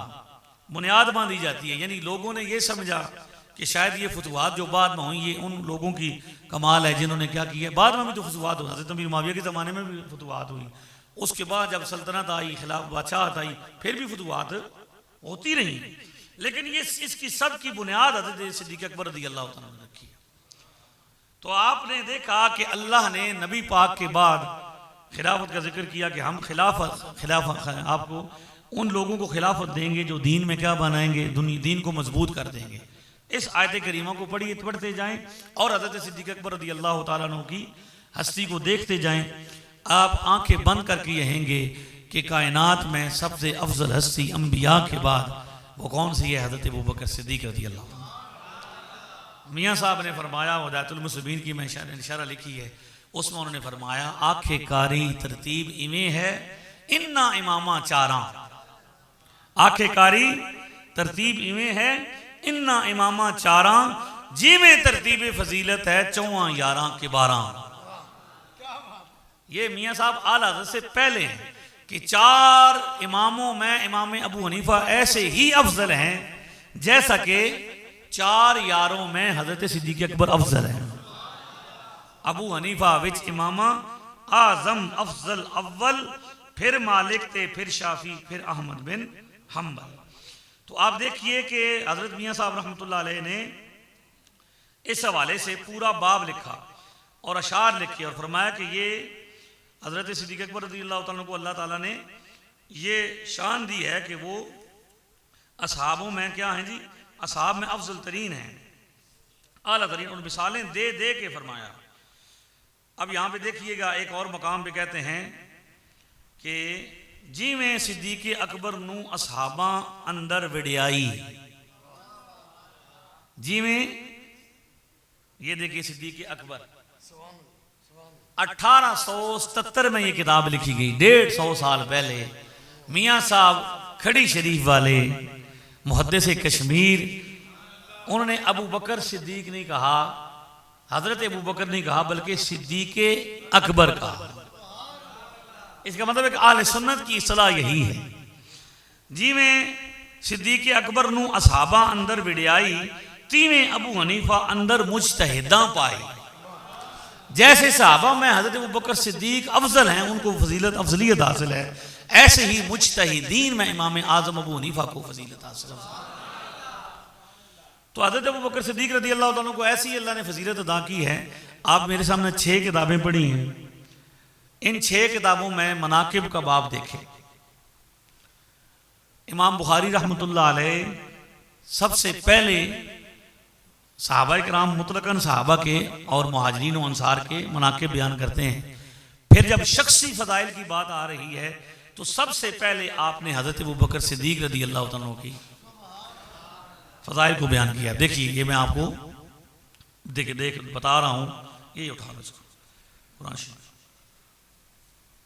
बुनियाद बांधी जाती है। यानी लोगों ने ये समझा कि शायद ये फतवात जो बाद में हुई ये उन लोगों की कमाल है जिन्होंने क्या किया। बाद में भी तो फतवात हुआ, हज़रत अमीर मुआविया के ज़माने में भी फतवात हुई, उसके बाद जब सल्तनत आई, खिलाफ बादशाहत आई, फिर भी फतवात होती रही। लेकिन ये इसकी सब की बुनियाद हज़रत सिद्दीक़ अकबर रज़ी अल्लाह तआला ने रखी। तो आपने देखा कि अल्लाह ने नबी पाक के बाद खिलाफत का जिक्र किया कि हम खिलाफत आपको उन लोगों को खिलाफत देंगे जो दीन में क्या बनाएंगे, दीन को मजबूत कर देंगे। इस आयत करीमा को पढ़ते जाएं और हज़रत सिद्दीक़ अकबर रज़ी अल्लाह तआला अन्हु की हस्ती को देखते जाएं। आप आंखें बंद करके रहेंगे कि कायनात में सबसे अफजल हस्ती अंबिया के बाद वो कौन सी है, हज़रत अबू बकर सिद्दीक़ रज़ी अल्लाह तआला। मियाँ साहब ने फरमाया, हिदायतुल मुस्लिमीन की मैं इशारा लिखी है, उसमें उन्होंने फरमाया आखेकारी तरतीब इवें है इन्ना इमामा चारा। आखेकारी तरतीब इवें है इन्ना इमामा चारा, जिमें तरतीब फजीलत है 14 11 के 12। ये मियाँ साहब आला हज़रत से पहले हैं कि 4 इमामों में इमाम अबू हनीफा ऐसे ही अफजल हैं जैसा कि 4 यारों में हज़रत सिद्दीक़ अकबर अफजल हैं। अबू हनीफा विच इमामा आज़म अफजल अव्वल, फिर मालिक थे, फिर शाफी, फिर अहमद बिन हम्बल। तो आप देखिए कि हज़रत मियाँ साहब रहमतुल्लाह अलैह ने इस हवाले से पूरा बाब लिखा और अशार लिखे और फरमाया कि ये हज़रत सिद्दीक़ अकबर रज़ी अल्लाह तआला को अल्लाह ताला ने ये शान दी है कि वो असहाबों में क्या हैं जी, असहाब में अफजल तरीन हैं, आला तरीन, और मिसालें दे दे के फरमाया। अब यहाँ पे देखिएगा एक और मकाम पे कहते हैं कि जी में सिद्दीक़ अकबर नू असहाबा अंदर विड़ियाई। जी में ये देखिए सिद्दीक़ अकबर 1877 में ये किताब लिखी गई, 150 साल पहले। मियाँ साहब खड़ी शरीफ वाले मुहद्दिस कश्मीर, उन्होंने अबू बकर सिद्दीक नहीं कहा, हजरत अबू बकर नहीं कहा, बल्कि सिद्दीक़ अकबर कहा। इसका मतलब एक आले सुन्नत की इस्तिलाह यही है। जी में सिद्दीक़ अकबर नू असहाबा अंदर विड़ियाई, तीवें अबू हनीफा अंदर मुजतहिदां पाई। जैसे सहाबा में हजरत अबू बकर सिद्दीक अफजल हैं, उनको फजीलत अफजलियत हासिल है, ऐसे ही मुजतहिदीन में इमाम आज़म अबू हनीफा को फजीलत हासिल है। तो हजरत अबू बकर सिद्दीक रज़ी अल्लाह तआला को ऐसी अल्लाह ने फजीलत अदा की है। आप मेरे सामने 6 किताबें पढ़ी हैं, इन 6 किताबों में मनाकिब का बाब देखें। इमाम बुखारी रहमतुल्लाह अलैह सबसे पहले सहाबा किराम मुतलकन सहाबा के और मुहाजिरीन और अंसार के मनाकिब बयान करते हैं। फिर जब शख्सी फ़ज़ाइल की बात आ रही है तो सबसे पहले आपने हज़रत अबू बकर सिद्दीक रज़ी अल्लाह तआला की फ़ज़ाइल को बयान किया। देखिए ये मैं आपको देख बता रहा हूँ, ये उठा लो इसको, कुरान शरीफ।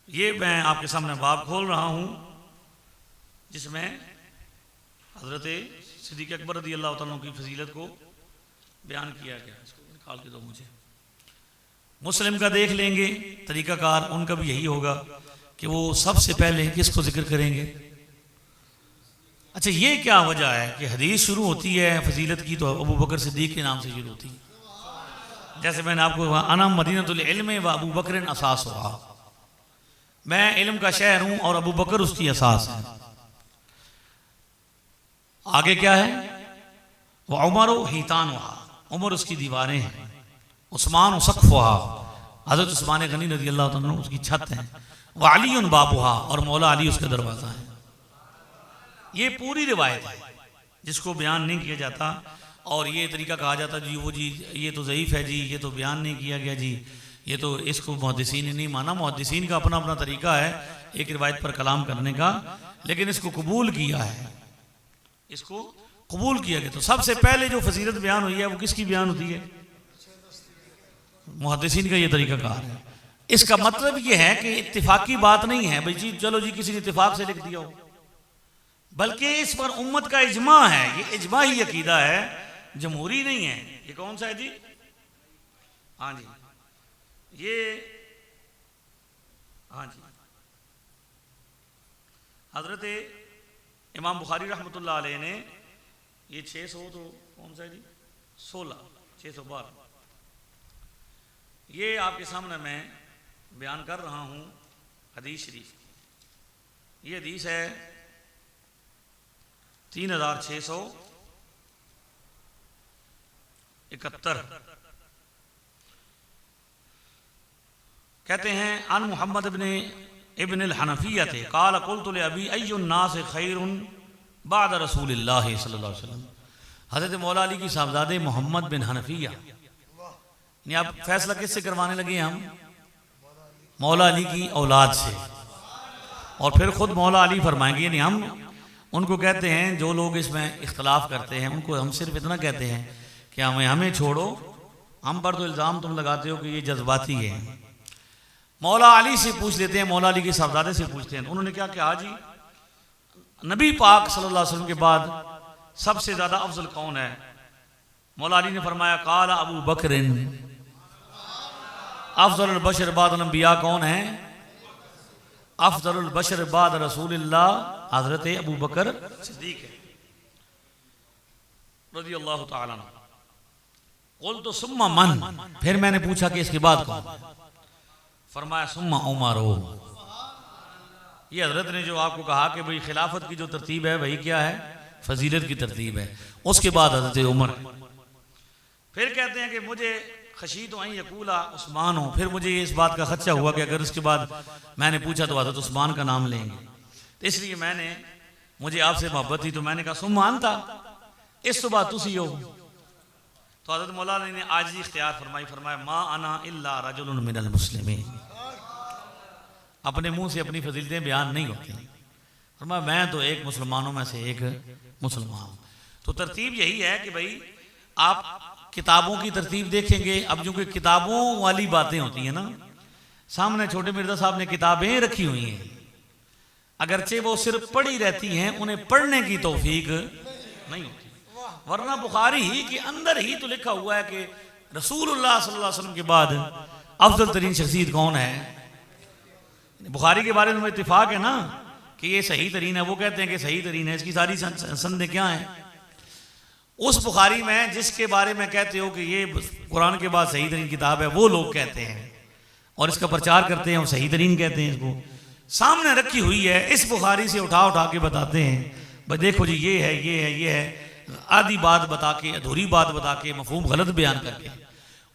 ये मैं आपके सामने बाब खोल रहा हूँ जिसमें हज़रत सिद्दीक़ अकबर रज़ी अल्लाह तआला अन्हु की फजीलत को बयान किया गया। इसको निकाल के दो मुझे। मुस्लिम का देख लेंगे तरीक़ाकार, उनका भी यही होगा कि वो सबसे पहले किसको जिक्र करेंगे। अच्छा, ये क्या वजह है कि हदीस शुरू होती है फजीलत की तो अबू बकर सिद्दीक़ के नाम से शुरू होती है। जैसे मैंने आपको कहा, अना मदीनतुल इल्म व अबू बकर असासुहा, मैं इल्म का शहर हूँ और अबू बकर उसकी असास है। आगे क्या है, वह उमर हितानुहा, उमर उसकी दीवारें हैं, उस्मान सक़्फ़ुहा, हज़रत उस्मान गनी रज़ी अल्लाह तआला अन्हु उसकी छत है, व अली बाबुहा, और मौला अली उसका दरवाज़ा है। ये पूरी रिवायत है जिसको बयान नहीं किया जाता और ये तरीका कहा जाता जी वो जी ये तो ज़ईफ़ है जी, ये तो बयान नहीं किया गया जी, ये तो इसको मुहद्दिसीन ने नहीं माना। मुहद्दिसीन का अपना अपना तरीका है एक रिवायत पर कलाम करने का, लेकिन इसको कबूल किया है, इसको कबूल किया गया। तो सबसे पहले जो फजीलत बयान हुई है वो किसकी बयान होती है? मुहद्दिसीन का ये तरीका कहा है। इसका मतलब ये है कि इत्तिफाकी बात नहीं है भाई जी चलो जी किसी ने इत्तिफाक से लिख दिया हो, बल्कि इस पर उम्मत का इजमा है। ये इजमा ही अकीदा है, जमहूरी नहीं है। ये कौन सा है जी? हाँ जी, ये हाँ जी, हजरत इमाम बुखारी रहमतुल्लाह अलैह ने ये 600 तो कौन सा है जी 612 ये आपके सामने मैं बयान कर रहा हूँ हदीस शरीफ। ये हदीस है 3671। कहते हैं अन मुहम्मद इब्न अल-हनफिय्या थे काल कुल्तु लिअबी अय्युन नास खैरुन बाद रसूलिल्लाह सल्लल्लाहु अलैहि वसल्लम। हज़रत मौला अली की साहबजादे मोहम्मद बिन हनफिया, आप फैसला किससे करवाने लगे? हम मौला अली की औलाद से। और फिर खुद मौला अली फरमाएंगे, यानी हम उनको कहते हैं जो लोग इसमें इख्तलाफ करते हैं उनको हम सिर्फ इतना कहते हैं कि हमें छोड़ो, हम पर तो इल्ज़ाम तुम लगाते हो कि ये जज्बाती है। मौला अली से पूछ लेते हैं, मौला अली के साहबजादे से पूछते हैं, उन्होंने क्या कहा जी नबी पाक सल्लल्लाहु अलैहि वसल्लम के बाद सबसे ज़्यादा अफजल कौन है? मौला अली ने फरमाया काला अबू बकरिन अफजलुल बशर बाद अंबिया। कौन है? अफजलुल बशर बाद रसूलिल्लाह हजरत अबू बकर सिद्दीक है रज़ियल्लाहु ताला अन्हु। कुल तो सुम्मा मन, फिर मैंने पूछा कि इसके बाद कौन? फरमाया सुम्मा उमर। ये हजरत ने जो आपको कहा कि भाई खिलाफत की जो तरतीब है वही क्या है? फजीलत की तरतीब है। उसके बाद हजरत उमर। फिर कहते हैं कि मुझे खशीद यकूला उस्मान हो, फिर मुझे इस बात का खदशा हुआ कि अगर उसके बाद मैंने पूछा तो हजरत उस्मान का नाम लेंगे, तो इसलिए मुझे आपसे मोहब्बत थी तो मैंने कहा सुम्मान था, इस सुबह तुसी हो। तो हजरत मौला ने आज ही इख्तियार फरमाया मा अना इल्ला रजुलुन मिनल मुस्लिमीन। अपने मुंह से अपनी फजीलतें बयान नहीं होती। फरमाया मैं तो एक मुसलमानों में से एक मुसलमान। तो तरतीब यही है कि भाई आप किताबों की तरतीब देखेंगे। अब जो कि किताबों वाली बातें होती हैं ना, सामने छोटे मिर्जा साहब ने किताबें रखी हुई हैं, अगरचे वो सिर्फ पढ़ी रहती हैं, उन्हें पढ़ने की तौफीक नहीं होती। वरना बुखारी ही के अंदर ही तो लिखा हुआ है कि रसूलुल्लाह सल्लल्लाहु अलैहि वसल्लम के बाद अफजल तरीन शख्सियत कौन है। बुखारी के बारे में इत्तिफाक है ना कि ये सही तरीन है, वो कहते हैं कि सही तरीन है। इसकी सारी संदें क्या हैं? उस बुखारी में जिसके बारे में कहते हो कि ये कुरान के बाद सही तरीन किताब है, वो लोग कहते हैं और इसका प्रचार करते हैं और सही तरीन कहते हैं। इसको सामने रखी हुई है, इस बुखारी से उठा उठा के बताते हैं भाई देखो जी ये है ये है ये है, आधी बात बता के अधूरी बात बता के मफहूम गलत बयान करके।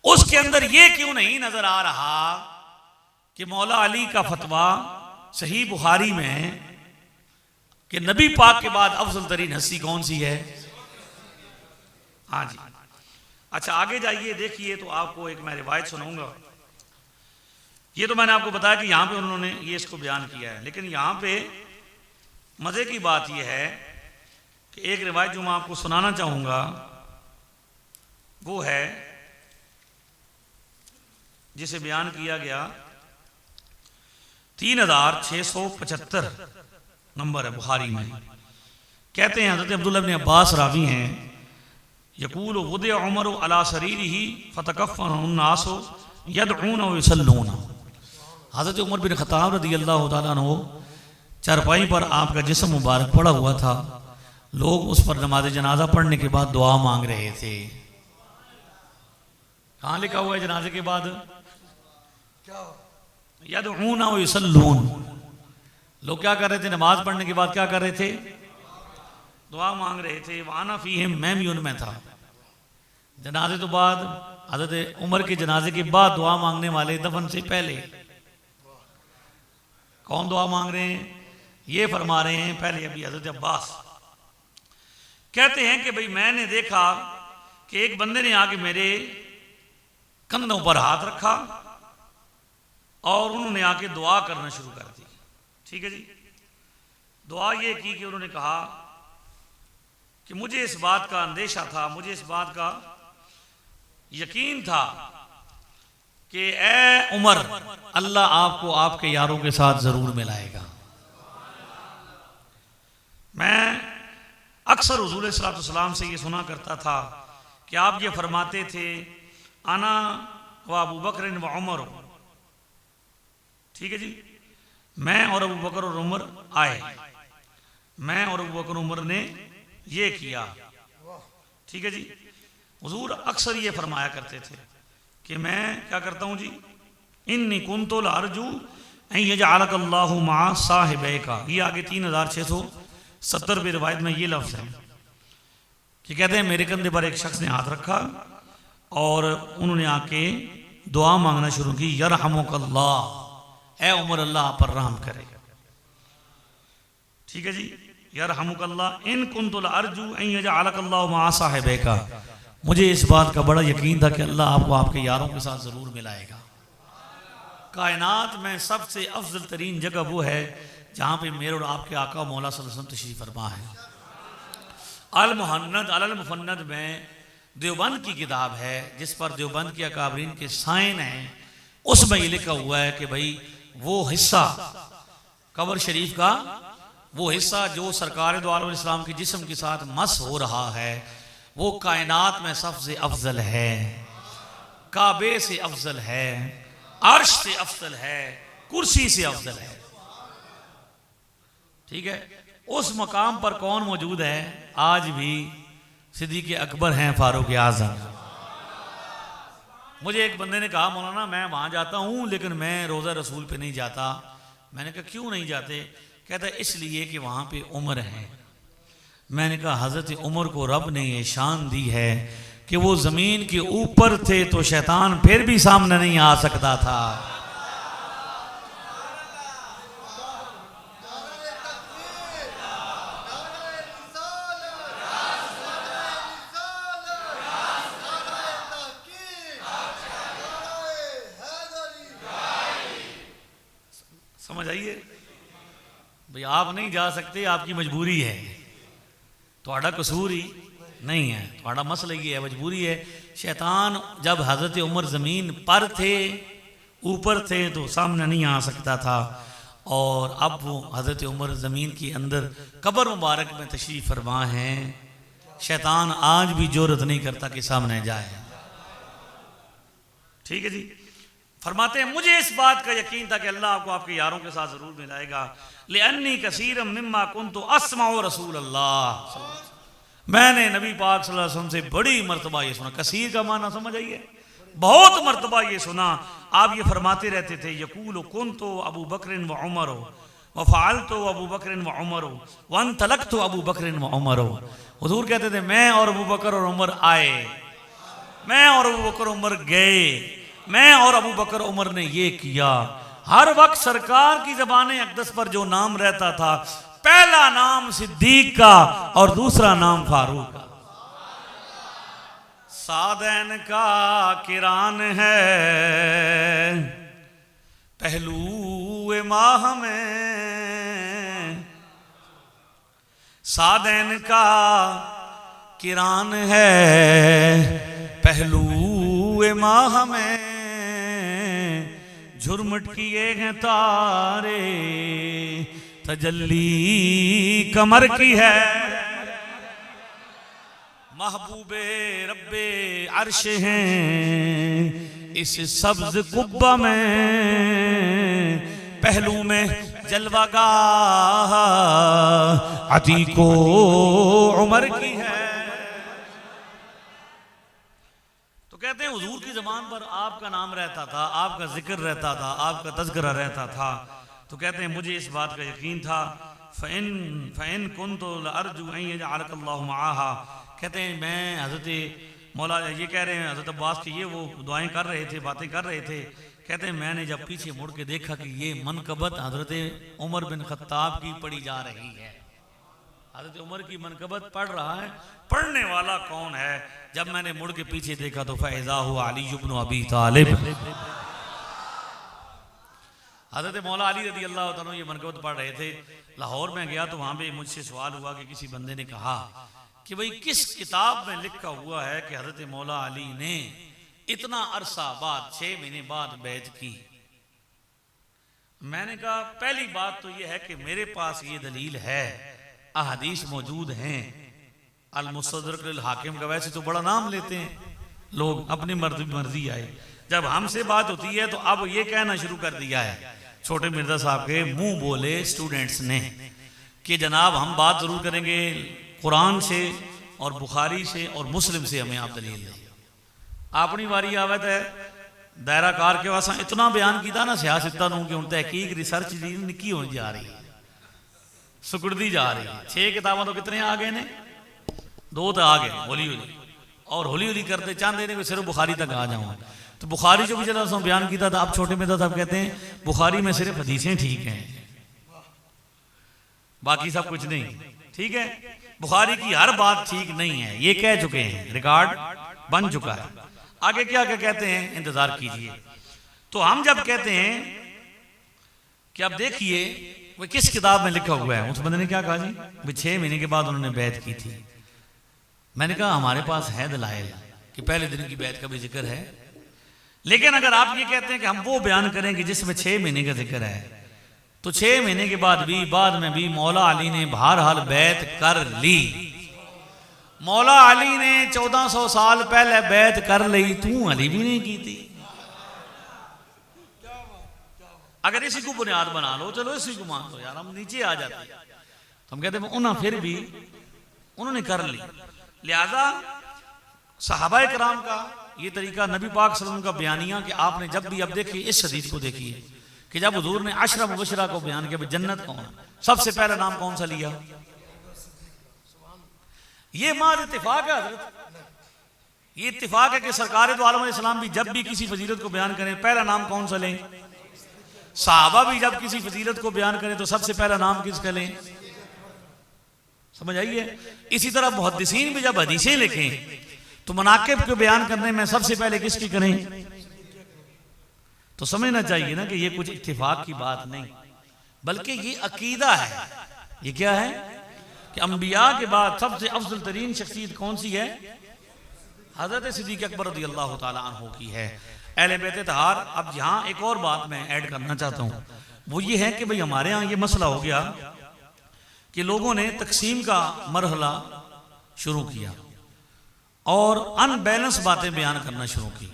उसके अंदर ये क्यों नहीं नजर आ रहा कि मौला अली का फतवा सही बुखारी में कि नबी पाक के बाद अफजल तरीन हस्ती कौन सी है? हाँ जी। अच्छा आगे जाइए, देखिए तो आपको एक मैं रिवायत सुनाऊंगा। ये तो मैंने आपको बताया कि यहाँ पे उन्होंने ये इसको बयान किया है, लेकिन यहाँ पे मज़े की बात यह है कि एक रिवायत जो मैं आपको सुनाना चाहूँगा वो है जिसे बयान किया गया 3675 नंबर है बुखारी में। कहते हैं हज़रत अब्दुल्ला इब्न अब्बास रावी हैं, यकूल वुदे उमर अला सरीरिही फतकफ़्फ़नन्नास यदऊन व युसल्लून। हज़रत उमर बिन ख़त्ताब रज़ी अल्लाह तआला अन्हु चारपाई पर आपका जिस्म मुबारक पड़ा हुआ था, लोग उस पर नमाज जनाजा पढ़ने के बाद दुआ मांग रहे थे। कहाँ लिखा हुआ है जनाजे के बाद यदऊन व युसल्लून? लोग क्या कर रहे थे? नमाज पढ़ने के बाद क्या कर रहे थे? दुआ मांग रहे थे। वाना फीहिम, मैं भी उनमें था। जनाजे तो बाद, हज़रत उमर के जनाजे के बाद दुआ मांगने वाले दफन से पहले कौन दुआ मांग रहे हैं? ये फरमा रहे हैं पहले अभी हज़रत अब्बास। कहते हैं कि भाई मैंने देखा कि एक बंदे ने आके मेरे कंधों पर हाथ रखा और उन्होंने आके दुआ करना शुरू कर दी। ठीक है जी। दुआ ये की कि उन्होंने कहा कि मुझे इस बात का अंदेशा था, मुझे इस बात का यकीन था कि ए उमर, अल्लाह आपको आपके यारों के साथ जरूर मिलाएगा। मैं अक्सर हुजूर सल्लल्लाहु अलैहि वसल्लम से ये सुना करता था कि आप ये फरमाते थे, आना व अबू बकर व उमर। ठीक है जी। मैं और अबू बकर और उमर आए, मैं और अबू बकर उमर ने ये किया। ठीक है जी। हुजूर अक्सर ये फरमाया करते थे कि मैं क्या करता हूँ जी, इन्नी कुन्तु लारजू अन यजअलक अल्लाहु मअ साहिबैका। ये आगे 3670 रिवायत में ये लफ्ज़ है कि कहते हैं मेरे कंधे पर एक शख्स ने हाथ रखा और उन्होंने आके दुआ मांगना शुरू की, यरहमुकल्लाह, ए उमर अल्लाह आप पर रहम करे। ठीक है जी। यरहमुकल्लाह इन कुन्तु लारजू अन यजअलक अल्लाहु मअ साहिबैका। मुझे इस बात का बड़ा यकीन था कि अल्लाह आपको आपके यारों के साथ ज़रूर मिलाएगा। कायनात में सबसे अफजल तरीन जगह वो है जहाँ पे मेरे और आपके आका मौला सल्लल्लाहु अलैहि वसल्लम तशरीफ़ फरमा है। अल मुहन्नद अल मुफन्नद में देवबंद की किताब है जिस पर देवबंद के अकाबरीन के साइन हैं। उसमें ये लिखा हुआ है कि भाई वो हिस्सा कब्र शरीफ का, वो हिस्सा जो सरकार दो आलम इस्लाम के जिस्म के साथ मस हो रहा है, वो कायनात में सबसे अफजल है, काबे से अफजल है, अर्श से अफजल है, कुर्सी से अफजल है। ठीक है। उस मकाम पर कौन मौजूद है? आज भी सिद्दीक़ अकबर हैं, फारूक आज़म। मुझे एक बंदे ने कहा, मौलाना मैं वहाँ जाता हूँ लेकिन मैं रोज़ा रसूल पे नहीं जाता। मैंने कहा क्यों नहीं जाते? कहता इसलिए कि वहाँ पे उमर है। मैंने कहा हज़रत उमर को रब ने ये शान दी है कि वो ज़मीन के ऊपर थे तो शैतान फिर भी सामने नहीं आ सकता था। समझ आइए भाई, आप नहीं जा सकते, आपकी मजबूरी है, थोड़ा कसूर ही नहीं है, थोड़ा मसला ये है, मजबूरी है। शैतान जब हज़रत उमर ज़मीन पर थे, ऊपर थे तो सामने नहीं आ सकता था, और अब वो हज़रत उमर ज़मीन के अंदर कब्र मुबारक में तशरीफ़ फरमा हैं। शैतान आज भी जुर्रत नहीं करता कि सामने जाए। ठीक है जी। फरमाते हैं मुझे इस बात का यकीन था कि अल्लाह आपको आपके यारों के साथ ज़रूर मिलाएगा। लिअन्नी कसीरम मिम्मा कुन्तु अस्माउ रसूल अल्लाह। मैंने नबी पाक सल्लल्लाहु अलैहि वसल्लम से बड़ी मर्तबा ये सुना। कसीर का माना समझ आइए, बहुत मर्तबा ये सुना। आप ये फरमाते रहते थे, यकूल कुन्तु अबू बकरिन व उमर व फ़अलतु अबू बकरिन व उमर व अन्तलक़्तु अबू बकरिन व उमर। हुज़ूर कहते थे मैं और अबू बकर और उमर आए, मैं और अबू बकर उमर गए, मैं और अबू बकर उमर ने ये किया। हर वक्त सरकार की ज़बान अक़दस पर जो नाम रहता था, पहला नाम सिद्दीक का और दूसरा नाम फारूक का। सादैन का किरान है पहलू माह में, सादैन का किरान है पहलू माह में, झुरमुट किए हैं तारे, तजल्ली कमर की है। महबूबे रब्बे अर्श हैं इस सब्ज कुब्बा में, पहलू में जलवागाह अतीको उमर की है। तो कहते हैं हुजूर की ज़बान पर आपका नाम रहता था, आपका जिक्र रहता था, आपका तज़किरा रहता था। तो कहते हैं मुझे इस बात का यकीन था, फ़इन कुन्तु लअर्जू अन यजअलकल्लाहु मआहा। कहते हैं मैं हज़रत मौला ये कह रहे हैं हज़रत अब्बास की, ये वो दुआएं कर रहे थे, बातें कर रहे थे। कहते हैं मैंने जब पीछे मुड़ के देखा कि ये मनकबत हज़रत उमर बिन ख़त्ताब की पढ़ी जा रही है, हज़रत उमर की मनकबत पढ़ रहा है, पढ़ने वाला कौन है? जब मैंने मुड़ के पीछे देखा तो फ़ैज़ा हुआ अली इब्न अबी तालिब। हज़रत मौला अली रज़ी अल्लाह तआला ये मनकबत पढ़ रहे थे। लाहौर में गया तो वहाँ पे मुझसे सवाल हुआ कि किसी बंदे ने कहा कि भाई किस किताब में लिखा हुआ है कि हज़रत मौला अली ने इतना अरसा बाद 6 महीने बाद बैत की। मैंने कहा पहली बात तो यह है कि मेरे पास ये दलील है, अहदीस मौजूद हैं। अल-मुस्तदरक लिल हाकिम का वैसे तो बड़ा नाम लेते हैं लोग, अपनी मर्जी आए। जब हमसे बात होती है तो अब ये कहना शुरू कर दिया है छोटे मिर्जा साहब के मुंह बोले स्टूडेंट्स ने कि जनाब हम बात जरूर करेंगे कुरान से और बुखारी से और मुस्लिम से, हमें आप दलील दें। अपनी वारी आवत है दायरा कार के वासा इतना बयान किया ना सियासत कि हूँ तहकीक रिसर्च जी निकी होने जा रही है, सुकड़ती जा रही है। 6 किताबें तो कितने आ गए ने, 2 तो आ गए हौली हौली, और हौली हौली करते चाहते हैं कि सिर्फ बुखारी तक आ जाऊँ। तो बुखारी जो भी चला उसमें बयान किया था, आप छोटे मिर्जा साहब कहते हैं बुखारी में सिर्फ हदीसें ठीक हैं, बाकी सब कुछ नहीं ठीक है। बुखारी की हर बात ठीक नहीं है, ये कह चुके हैं, रिकॉर्ड बन चुका है। आगे क्या क्या कहते हैं इंतजार कीजिए। तो हम जब कहते हैं कि अब देखिए वो किस किताब में लिखा हुआ है, उस बंदे ने क्या कहा जी, भाई 6 महीने के बाद उन्होंने बैत की थी। मैंने कहा हमारे पास है दलाइल कि पहले दिन की बैत का भी जिक्र है, लेकिन अगर आप ये कहते हैं कि हम वो बयान करें कि जिसमें 6 महीने का जिक्र है, तो 6 महीने के बाद भी बाद में भी मौला अली ने बहरहाल बैत कर ली। मौला अली ने 1400 साल पहले बैत कर ली, तू अली भी नहीं की थी। अगर इसी को बुनियाद बना लो, चलो इसी को मान लो यार, हम नीचे आ जाते हैं। तो हम कहते हैं उन्होंने फिर भी उन्होंने कर ली। लिहाजा सहाबा किराम का ये तरीका, नबी पाक सल्लल्लाहु अलैहि वसल्लम का बयानिया कि आपने जब भी, अब देखिए इस हदीस को देखिए कि जब हुजूर ने अशरा मुबशरा को बयान किया जन्नत कौन, सबसे पहला नाम कौन सा लिया? ये माद इत्तिफाक है हजरत, ये इत्तिफाक है कि सरकार दो आलम इस्लाम भी जब भी किसी फजीलत को बयान करें पहला नाम कौन सा लें? सहाबा भी जब किसी फजीलत को बयान करें तो सबसे पहला नाम किसका लें? समझ आइए। इसी तरह मुहद्दिसीन भी जब हदीसें लिखें तो मनाकिब को बयान करने में सबसे पहले किसकी करें? तो समझना चाहिए ना कि ये कुछ इत्तिफाक की बात नहीं, बल्कि ये अकीदा है। ये क्या है कि अंबिया के बाद सबसे अफजल तरीन शख्सियत कौन सी है? हजरत सिद्दीक़ अकबर रज़ियल्लाहु ताला अन्हु की है, अहले बैत तहार। अब यहाँ एक और बात मैं ऐड करना चाहता हूँ, वो ये है कि भाई हमारे यहाँ ये मसला हो गया कि लोगों ने तकसीम का मरहला शुरू किया और अनबैलेंस बातें बयान करना शुरू की।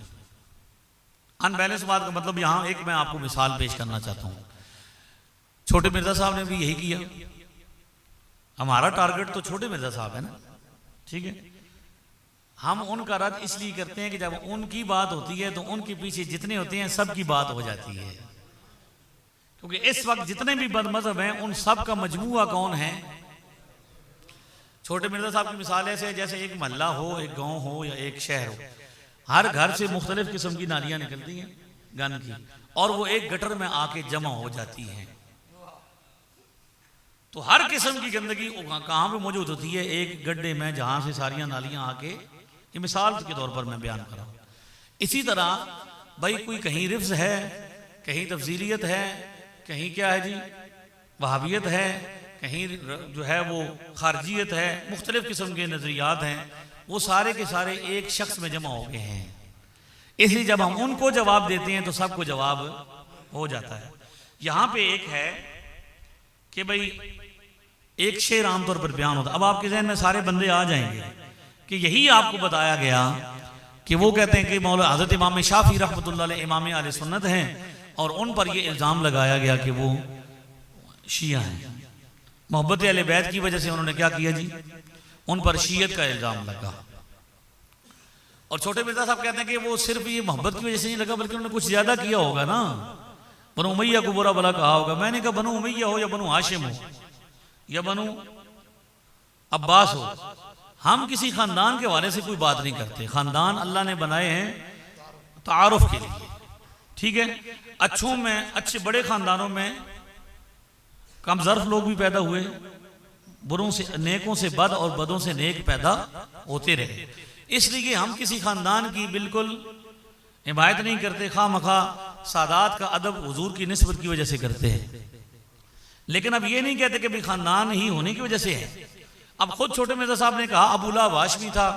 अनबैलेंस बात का मतलब यहाँ एक मैं आपको मिसाल पेश करना चाहता हूँ। छोटे मिर्जा साहब ने भी यही किया। हमारा टारगेट तो छोटे मिर्जा साहब है ना, ठीक है। हम उनका रद्द इसलिए करते हैं कि जब उनकी बात होती है तो उनके पीछे जितने होते हैं सबकी बात हो जाती है, क्योंकि इस वक्त जितने भी बदमज़हब हैं उन सब का मजमूआ कौन है? छोटे मिर्जा साहब की मिसाल ऐसे है जैसे एक मोहल्ला हो, एक गांव हो या एक शहर हो, हर घर से मुख्तलिफ किस्म की नालियां निकलती हैं गन की, और वो एक गटर में आके जमा हो जाती हैं। तो हर किस्म की गंदगी कहाँ पे मौजूद होती है? एक गड्ढे में, जहां से सारियां नालियां आके, ये मिसाल के तौर पर मैं बयान कर रहा हूँ। इसी तरह भाई कोई कहीं रिफ्ज है, कहीं तफजीलियत है, कहीं क्या है जी वहाबियत है, कहीं जो है वो खारजियत है, मुख्तलिफ किस्म के नज़रियात हैं, वो सारे के सारे एक शख्स में जमा हो गए हैं। इसलिए जब हम उनको जवाब देते हैं तो सबको जवाब हो जाता है। यहाँ पे एक है कि भाई एक शेर आमतौर पर बयान होता है। अब आपके जहन में सारे बंदे आ जाएंगे कि यही आपको बताया गया कि वो कहते हैं कि मौलाना हज़रत इमाम शाफी रहमतुल्लाह अलैह इमाम अहले सुन्नत हैं और उन पर ये इल्ज़ाम लगाया गया कि वो शिया हैं। मोहब्बत अहले बैत की वजह से उन्होंने क्या किया जी, उन पर शियत का इल्ज़ाम लगा। और छोटे मिर्जा साहब कहते हैं कि वो सिर्फ ये मोहब्बत की वजह से नहीं लगा बल्कि उन्होंने कुछ ज़्यादा किया होगा ना, बनु उमैया को बुरा भला कहा होगा। मैंने कहा बनु उमैया हो या बनु हाशिम हो या बनु अब्बास हो, हम किसी खानदान के हवाले से कोई बात नहीं करते। खानदान अल्लाह ने बनाए हैं तारुफ के लिए, ठीक है। अच्छों में अच्छे बड़े खानदानों में कम ज़र्फ लोग भी पैदा हुए, बुरों से नेकों से बद और बदों से नेक पैदा होते रहे। इसलिए हम किसी खानदान की बिल्कुल हिमायत नहीं करते, खा मखा सादात का अदब हुजूर की निस्बत की वजह से करते हैं। लेकिन अब ये नहीं कहते कि भाई खानदान ही होने की वजह से है। अब खुद छोटे मिर्जा साहब ने कहा अबू लहब हाशमी था,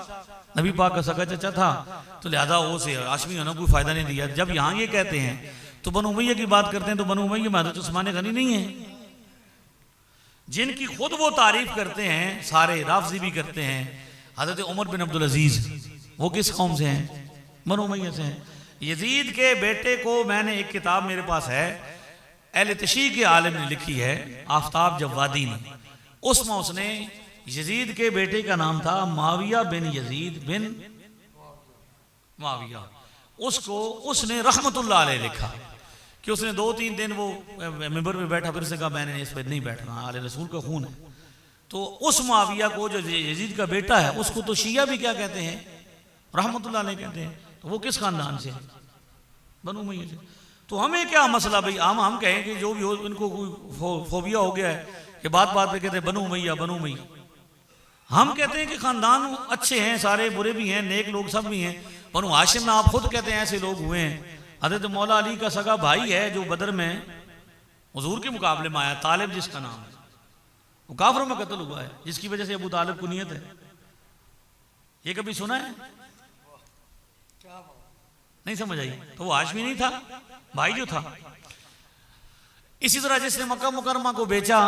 नबी पाक का सगा चचा था, तो लिहाजा वो से हाशमी होना कोई फायदा नहीं दिया। जब यहाँ ये कहते हैं तो बनु उमैया की बात करते हैं, तो बनु उमैया में हज़रत उस्मान गनी नहीं है जिनकी खुद वो तारीफ करते हैं, सारे राफजी भी करते हैं। हज़रत उमर बिन अब्दुल अजीज वो किस कौम से हैं, बनु उमैया से हैं। यजीद के बेटे को, मैंने एक किताब मेरे पास है अहले तशरीह के आलिम ने लिखी है, आफ्ताब जवादी ने, उसमें उसने यजीद के बेटे का नाम था माविया बिन यजीद बिन माविया, उसको उसने रहमतुल्लाह अलैह लिखा कि उसने 2-3 दिन वो मिंबर में बैठा, फिर से कहा मैंने इस पर नहीं बैठना, आले रसूल का खून है। तो उस माविया को जो यजीद का बेटा है उसको तो शिया भी क्या कहते हैं, रहमतुल्लाह अलैह कहते हैं। तो वो किस खानदान से, बनु उमैया से। तो हमें क्या मसला भाई, हम कहें कि जो भी हो इनको कोई फोबिया हो गया है कि बात बात पे कहते हैं बनु उमैया बनु उमैया। हम कहते हैं कि खानदान अच्छे हैं, सारे बुरे भी हैं, नेक लोग सब भी हैं। बनु हाशिम में आप खुद कहते हैं ऐसे लोग हुए हैं। हज़रत मौला अली का सगा भाई है जो बदर में हुजूर के मुकाबले में आया, तालिब जिसका नाम है, वो काफरों में कत्ल हुआ है, जिसकी वजह से अबू तालिब कुनियत है। ये कभी सुना है, नहीं समझ आई? तो वो हाशमी नहीं था, भाई जो था। इसी तरह जिसने मक्का मुकरमा को बेचा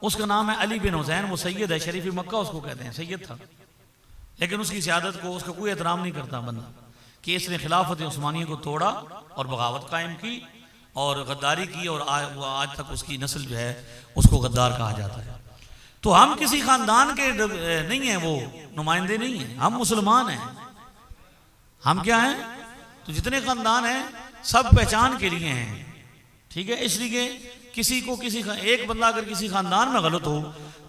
उसका नाम है अली बिन हुसैन, वो सैयद है, शरीफ मक्का उसको कहते हैं, सैयद था। लेकिन उसकी सियादत को उसका कोई एहतराम नहीं करता बंदा कि इसने खिलाफत उस्मानिया को तोड़ा और बगावत कायम की और गद्दारी की, और आज तक उसकी नस्ल जो है उसको गद्दार कहा जाता है। तो हम किसी खानदान के नहीं हैं, वो नुमाइंदे नहीं हैं, हम मुसलमान हैं। हम क्या हैं, तो जितने खानदान हैं सब पहचान के लिए हैं, ठीक है। इसलिए किसी को एक बंदा अगर किसी खानदान में गलत हो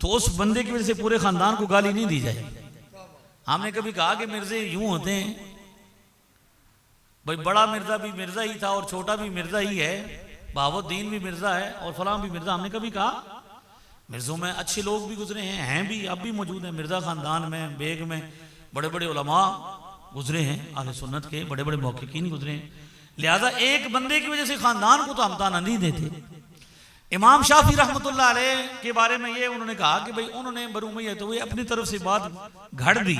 तो उस बंदे की वजह से पूरे खानदान को गाली नहीं दी जाएगी। हमने कभी कहा कि मिर्जे यूं होते हैं, भाई बड़ा मिर्जा भी मिर्जा ही था और छोटा भी मिर्जा ही है, बहावुद्दीन भी मिर्जा है और फलां भी मिर्जा। हमने कभी कहा मिर्जों में अच्छे लोग भी गुजरे हैं भी, अब भी मौजूद हैं। मिर्जा खानदान में बेग में बड़े बड़े उलमा गुजरे हैं, अहले सुन्नत के बड़े बड़े मुहक्किकीन गुजरे हैं। लिहाजा एक बंदे की वजह से खानदान को तो हम ताना नहीं देते। इमाम शाफी रहमतुल्लाह अलैह के बारे में ये उन्होंने कहा कि भाई उन्होंने बनु उमैया तो अपनी तरफ से बात घड़ दी,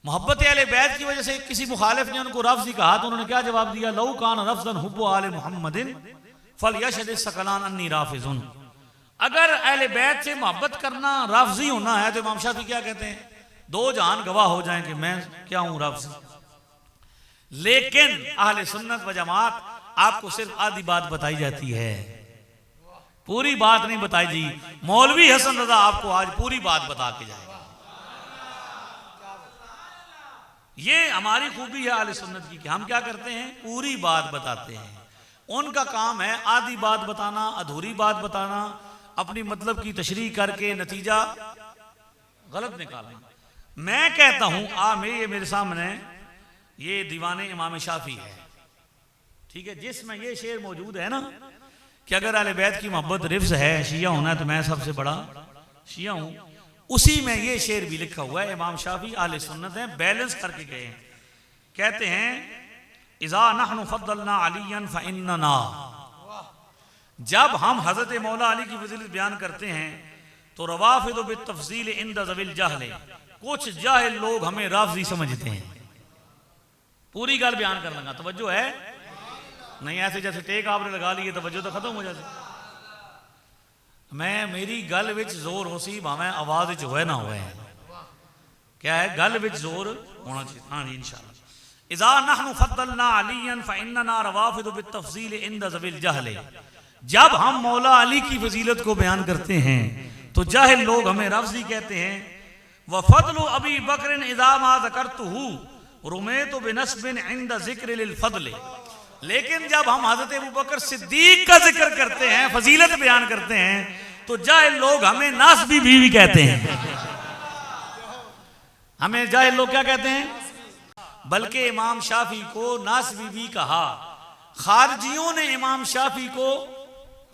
मोहब्बत अहले बैत की वजह से किसी मुखालिफ ने उनको रफ्ज़ी कहा तो उन्होंने क्या जवाब दिया, लौ कान रफ्ज़न हुब्बु आले मुहम्मदिन फलयशहद सकलान अन्नी राफिज़ुन। अगर अहले बैत से मोहब्बत करना रफ्ज़ी होना है तो इमाम शाफी क्या कहते हैं, 2 जान गवाह हो जाएं कि मैं क्या हूं रफ्ज़। लेकिन अहले सुन्नत व जमात आपको सिर्फ आधी बात बताई जाती है, पूरी बात नहीं बताई जी। मौलवी हसन रजा आपको आज पूरी बात बता के जाएगा। ये हमारी खूबी है अहले सुन्नत की कि हम क्या करते हैं, पूरी बात बताते हैं। उनका काम है आधी बात बताना, अधूरी बात बताना, अपनी मतलब की तशरीह करके नतीजा गलत निकालना। मैं कहता हूं ये मेरे सामने ये दीवाने इमाम शाफी है, ठीक है, जिसमें ये शेर मौजूद है ना कि अगर अहले बैत की मोहब्बत रिफ्ज़ है, शिया होना है तो मैं सबसे बड़ा शिया हूं। उसी में ये शेर भी लिखा हुआ है। इमाम शाफी अहले सुन्नत हैं, बैलेंस करके गए हैं। कहते हैं इज़ा नहनु फद्दलना अलियन फइन्नना, जब हम हजरत मौला अली की फजीलत बयान करते हैं तो रवाफिद बित्तफसील इंद ज़विल जहल, कुछ जाहिल लोग हमें राफ़ज़ी समझते हैं। पूरी गल बयान कर लगा, तवज्जो है, नहीं ऐसे जैसे टेक आपने लगा लिए तवज्जो तो खत्म हो जाती। मैं मेरी गल विच जोर हो सी भावें आवाज विच होए ना होए, क्या है गल विच जोर होना चाहिए। हाँ जी इंशाअल्लाह। इज़ा नहनु फद्दलना अलियन फइन्नना रवाफिदु बित्तफसील इंद ज़विल जहल। जब हम मौला अली की फजीलत को बयान करते हैं तो जाहिल लोग हमें रफ्ज़ी कहते हैं। व फद्लु अबी बकर इज़ा मा ज़करतुहु रुमैतु बिनस्बिन इंद ज़िक्र लिल फद्ल। लेकिन जब हम हजरत अबू बकर सिद्दीक का जिक्र करते हैं, फजीलत बयान करते हैं, तो जाहिल लोग हमें नासबी भी कहते हैं। हमें जाहिल लोग क्या कहते हैं? बल्कि इमाम शाफी को नासबी भी कहा, खारजियों ने इमाम शाफी को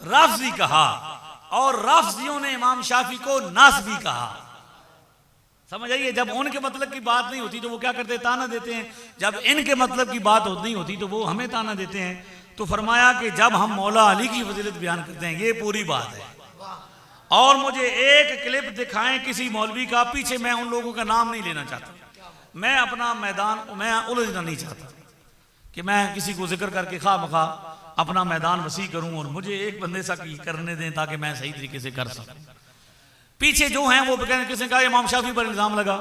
राफ़ज़ी कहा और राफ़ज़ियों ने इमाम शाफी को नासबी कहा। समझ आइए, जब उनके मतलब की बात नहीं होती तो वो क्या करते हैं? ताना देते हैं। जब इनके मतलब की बात नहीं होती तो वो हमें ताना देते हैं। तो फरमाया कि जब हम मौला अली की फजीलत बयान करते हैं, ये पूरी बात है। और मुझे एक क्लिप दिखाएं किसी मौलवी का, पीछे मैं उन लोगों का नाम नहीं लेना चाहता, मैं अपना मैदान मैं उलझना नहीं चाहता कि मैं किसी को जिक्र करके खा मखा अपना मैदान वसी करूं, और मुझे एक बंदे सा करने दें ताकि मैं सही तरीके से कर सकूं। पीछे जो हैं वो किसने कहा? इमाम शाफी पर इल्जाम लगा,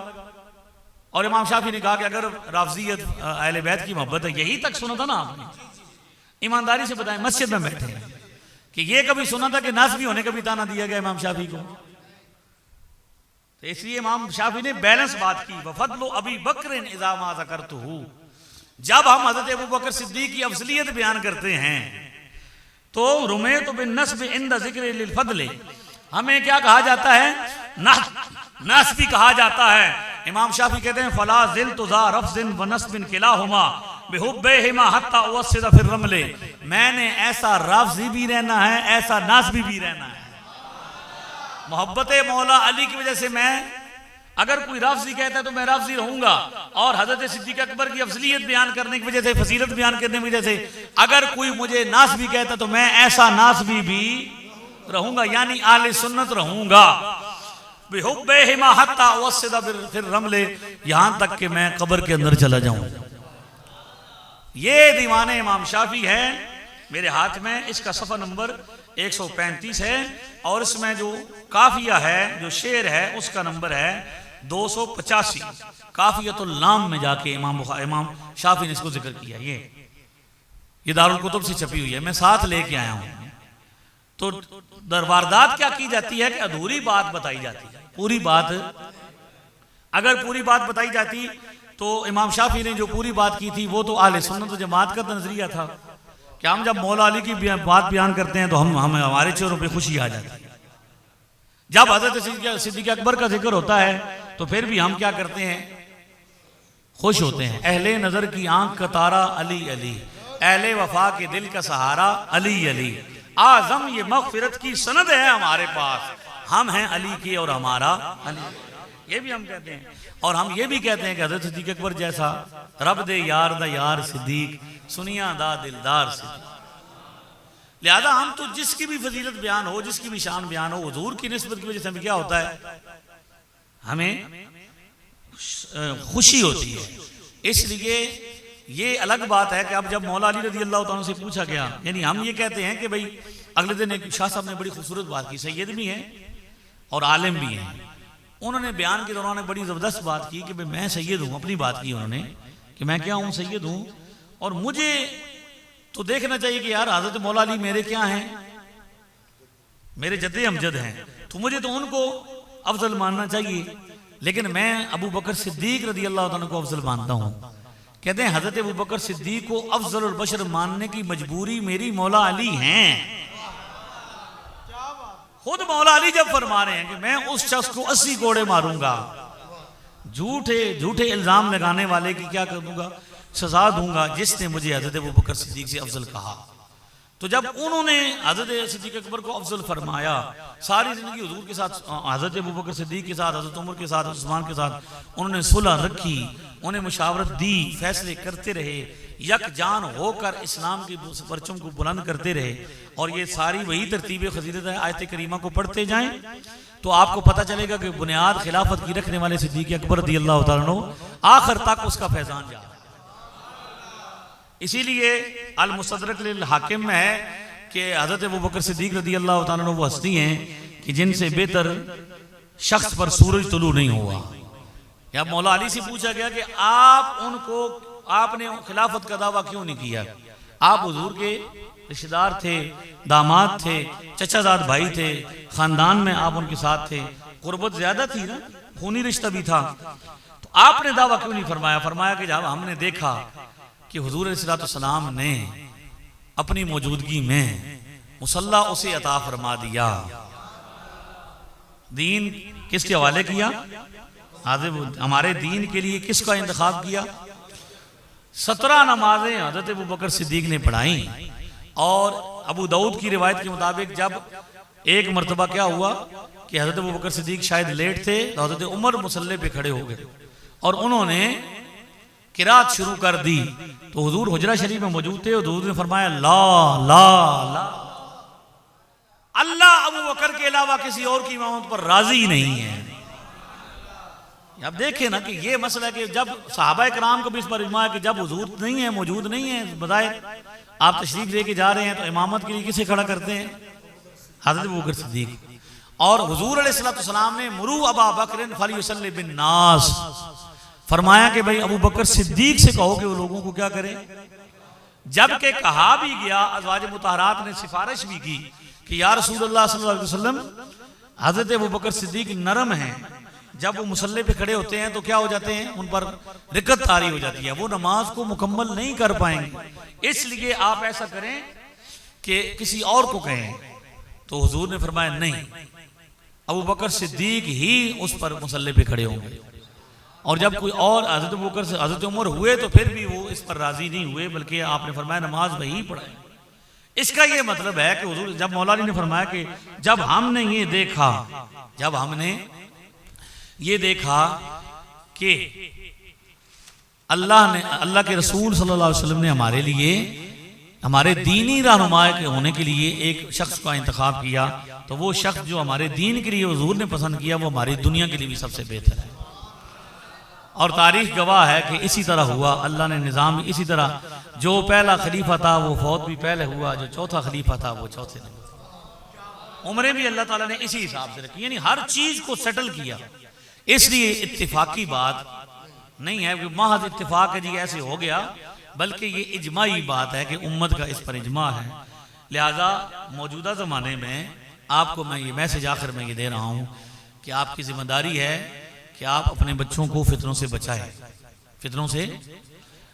और इमाम शाफी ने कहा कि अगर राफ़ज़ियत अहले बैत की मोहब्बत है, यही तक सुना था ना आपने, ईमानदारी से बताएं, मस्जिद में बैठे हैं, कि ये कभी सुना था कि नासबी होने का भी ताना दिया गया इमाम शाफी को? तो इसलिए इमाम शाफी ने बैलेंस बात की। वफ़द्लु अबी बकर इज़ा मा ज़करतुहु। जब हम हज़रत अबू बकर सिद्दीक़ की अफ़ज़लियत बयान करते हैं तो रुमैतु बिन्नस्ब इंद ज़िक्र लिल फद्ल, हमें क्या कहा जाता है? नासबी कहा जाता है। इमाम शाफी कहते हैं फला ज़िल तुज़ा रफ़्ज़िन व नस्बिन किलाहुमा बिहुब्बिहिमा हत्ता उवस्सिदा फिर रमले। मैंने ऐसा राफ़ज़ी भी रहना है, ऐसा नासबी भी रहना है। मोहब्बत मौला अली की वजह से मैं, अगर कोई राफ़ज़ी कहता है तो मैं राफ़ज़ी रहूंगा, और हज़रत सिद्दीक़ अकबर की अफ़ज़लियत बयान करने की वजह से, फजीलत बयान करने की वजह से अगर कोई मुझे नासबी कहता है तो मैं ऐसा नासबी भी रहूंगा, यानी आले सुन्नत रहूंगा। बिहुब्बिहिमा हत्ता उवस्सिदा फिर रमले, यहां तक कि मैं कब्र के अंदर चला जाऊं। ये दीवाने इमाम शाफी है मेरे हाथ में, इसका सफ़ा नंबर 135 है, और इसमें जो काफिया है, जो शेर है, उसका नंबर है 285। काफियतुल नाम में जाके इमाम शाफी ने इसको जिक्र किया। ये दारुल कुतुब से छपी हुई है, मैं साथ लेके आया हूं। तो दरवारदात क्या की जाती है कि अधूरी बात बताई जाती है। पूरी बात, अगर पूरी बात बताई जाती तो इमाम शाफी ने जो पूरी बात की थी वो तो आले सुन्नत व जमात का नजरिया था कि हम जब मौला अली की बात बयान करते हैं तो हम हमारे चेहरों पे खुशी आ जाती है। जब हज़रत सिद्दीक़ अकबर का जिक्र होता है तो फिर भी हम क्या करते हैं? खुश होते हैं। अहले नजर की आंख का तारा अली अली, अहले वफा के दिल का सहारा अली अली। आजम ये मग़फ़िरत की सनद है हमारे पास, हम हैं अली के और हमारा अली, ये भी हम कहते हैं। और हम ये भी कहते हैं कि हज़रत सिद्दीक़ अकबर जैसा रब दे यार दा यार सिद्दीक, सुनिया दा दिलदार सिद्दीक। लिहाजा हम तो जिसकी भी फजीलत बयान हो, जिसकी भी शान बयान हो, हुजूर की निस्बत की वजह से हमें क्या होता है? हमें खुशी होती है। इसलिए ये अलग बात है कि अब जब मौला अली रज़ी अल्लाह तआला से पूछा गया, यानी हम ये कहते हैं कि भाई अगले दिन एक शाह साहब ने बड़ी खूबसूरत बात की, सैयद भी हैं और आलिम भी हैं। उन्होंने बयान के दौरान बड़ी ज़बरदस्त बात की कि भाई मैं सैयद हूँ, अपनी बात की उन्होंने कि मैं क्या हूँ? सैयद हूँ, और मुझे तो देखना चाहिए कि यार हज़रत मौला अली मेरे क्या हैं? मेरे जद्दे अमजद हैं, तो मुझे तो उनको अफजल मानना चाहिए। लेकिन मैं अबू बकर सिद्दीक रज़ी अल्लाह तआला को अफजल मानता हूँ। कहते हैं हज़रत अबू बकर सिद्दीक को अफजलुल बशर मानने की मजबूरी मेरी मौला अली हैं। खुद मौला अली जब फरमा रहे हैं कि मैं उस शख्स को 80 कोड़े मारूंगा, झूठे इल्जाम लगाने वाले की क्या करूंगा? सजा दूंगा, जिसने मुझे हज़रत अबू बकर सिद्दीक से अफजल कहा। तो जब उन्होंने हज़रत सिद्दीक अकबर को अफजल फरमाया, सारी जिंदगी हुजूर के साथ, हज़रत अबू बकर सिद्दीक के साथ, हज़रत उमर के साथ, उस्मान के साथ उन्होंने सुलह रखी, उन्हें मुशावरत दी, फैसले करते रहे, यकजान होकर इस्लाम की परचम को बुलंद करते रहे। और ये सारी वही तरतीब खजीरत है। आयत करीमा को पढ़ते जाएं तो आपको पता चलेगा कि बुनियाद खिलाफत की रखने वाले सिद्दीक अकबर रज़ी अल्लाह तआला अन्हु आखिर तक उसका फैजान जा रहा है। इसीलिए अल मुस्तदरक लिल हाकिम में है कि हज़रत अबू बकर सिद्दीक रज़ी अल्लाह तआला अन्हु वो हस्ती हैं कि जिनसे बेहतर शख्स पर सूरज तुलू नहीं हुआ। या मौला अली से पूछा गया कि आपने खिलाफत का दावा क्यों नहीं किया? आप हुजूर के रिश्तेदार थे, दामाद थे, चचाजाद भाई थे, खानदान में आप उनके साथ थे, कुर्बत ज्यादा थी ना, खूनी रिश्ता भी था, तो आपने दावा क्यों नहीं फरमाया? फरमाया कि जब हमने देखा कि हुजूर अलैहिस्सलाम ने अपनी मौजूदगी में मुसल्ला उसे अता फरमा दिया। दीन किसके हवाले किया? हमारे दीन के लिए किसका इंतखाब किया? 17 नमाजें हज़रत अबू बकर सिद्दीक ने पढ़ाई। और अबू दाऊद की रिवायत के मुताबिक जब एक मरतबा क्या हुआ कि हज़रत अबू बकर सिद्दीक शायद लेट थे, तो हज़रत उमर मुसल्ले पे खड़े हो गए और उन्होंने किरात शुरू कर दी। तो हुजूर हुजरा शरीफ में मौजूद थे और हुजूर ने फरमाया ला ला ला, अल्लाह अबू बकर के अलावा किसी और की इमामत पर राजी नहीं है। अब देखें ना कि ये मसला कि जब सहाबा कराम को भी इस पर इजमा है कि जब हुजूर नहीं है, मौजूद नहीं है, बजाय आप तशरीफ लेके जा रहे हैं तो इमामत के लिए किसे खड़ा करते हैं? हज़रत अबू बकर सिद्दीक। और हुजूर अलैहिस्सलाम ने मुरू अबा बकर फलयुसल्लि बिन नास, फरमाया कि भाई अबू बकर सिद्दीक से कहो कि वो लोगों को क्या करें। जबकि कहा भी गया, अज़वाज मुतहरात ने सिफारिश भी की कि या रसूलुल्लाह सल्लल्लाहु अलैहि वसल्लम, हज़रत अबू बकर सिद्दीक नरम हैं, जब वो मुसल्ले पे खड़े होते हैं तो क्या हो जाते हैं, उन पर रिकत तारी हो जाती है, वो नमाज को मुकम्मल नहीं कर पाएंगे, इसलिए आप ऐसा करें कि किसी और को कहें। तो हुजूर ने फरमाया नहीं, अबू बकर सिद्दीक ही उस पर मुसल्ले पे खड़े होंगे। और जब कोई और हज़रत अबू बकर से हज़रत उमर हुए तो फिर भी वो इस पर राजी नहीं हुए, बल्कि आपने फरमाया नमाज वही पढ़ाए। इसका ये मतलब है कि हुजूर, जब मौला अली ने फरमाया कि जब हमने ये देखा कि अल्लाह के रसूल सल्लल्लाहु अलैहि वसल्लम ने हमारे लिए, हमारे दीनी रहनुमा के होने के लिए एक शख्स का इंतखाब किया, तो वो शख्स जो हमारे दीन के लिए हुजूर ने पसंद किया वो हमारी दुनिया के लिए भी सबसे बेहतर है। और तारीख गवाह है कि इसी तरह हुआ। अल्लाह ने निज़ाम इसी तरह, जो पहला खलीफा था वो फौत भी पहले हुआ, जो चौथा खलीफा था वो चौथे ने, उम्रें भी अल्लाह ताला ने इसी हिसाब से रखी, यानी हर चीज को सेटल किया। इसलिए इत्तिफाकी बात नहीं है कि महज इत्तिफाक है जी ऐसे हो गया, बल्कि ये इजमाई बात है कि उम्मत का इस पर इजमा है। लिहाजा मौजूदा ज़माने में आपको मैं ये मैसेज आखिर में ये दे रहा हूँ कि आपकी जिम्मेदारी है कि आप अपने बच्चों को फितनों से बचाएं। फितनों से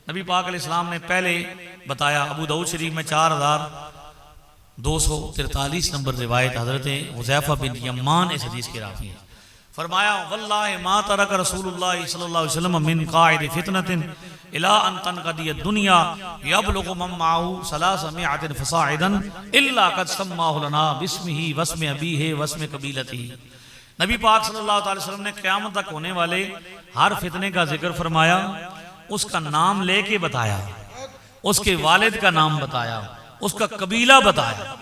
नबी पाक अलैहिस्सलाम ने पहले बताया, अबू दाऊद शरीफ में 4243 नंबर रिवायत हज़रत हुज़ैफा बिन यमान इस हदीस के रावी है। फरमाया वल्लाहि मा तरक रसूलुल्लाह सल्लल्लाहु अलैहि वसल्लम मिन काइद फितनतिन इला अन तनक़दी दुनिया यबलुगु मन माहु सलासमिअतिन फसाइदन इल्ला क़द सम्माहु लना बिस्मिही वस्मि अबीही वस्मि कबीलतिही। नबी पाक सल्लल्लाहु अलैहि वसल्लम ने क़यामत तक होने वाले हर फितने का जिक्र फरमाया, उसका नाम लेके बताया, उसके वालिद का नाम बताया, उसका कबीला बताया,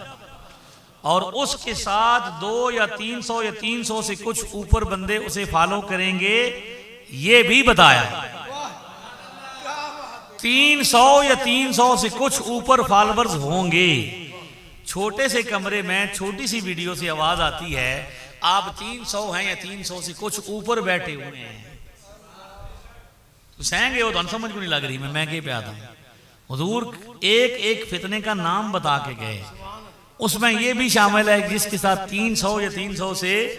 और उसके साथ 200 या 300 से कुछ ऊपर बंदे उसे फॉलो करेंगे ये भी बताया। 300 या 300 से कुछ ऊपर फॉलोअर्स होंगे। छोटे से कमरे में छोटी सी वीडियो से आवाज आती है, आप 300 हैं या 300 से कुछ ऊपर बैठे हुए हैं, तो सहेंगे वो तो समझ को नहीं लग रही। मैं के पे आता हूं, हुजूर एक एक फितने का नाम बता के गए, उसमें यह भी शामिल है जिसके साथ 300 या 300 से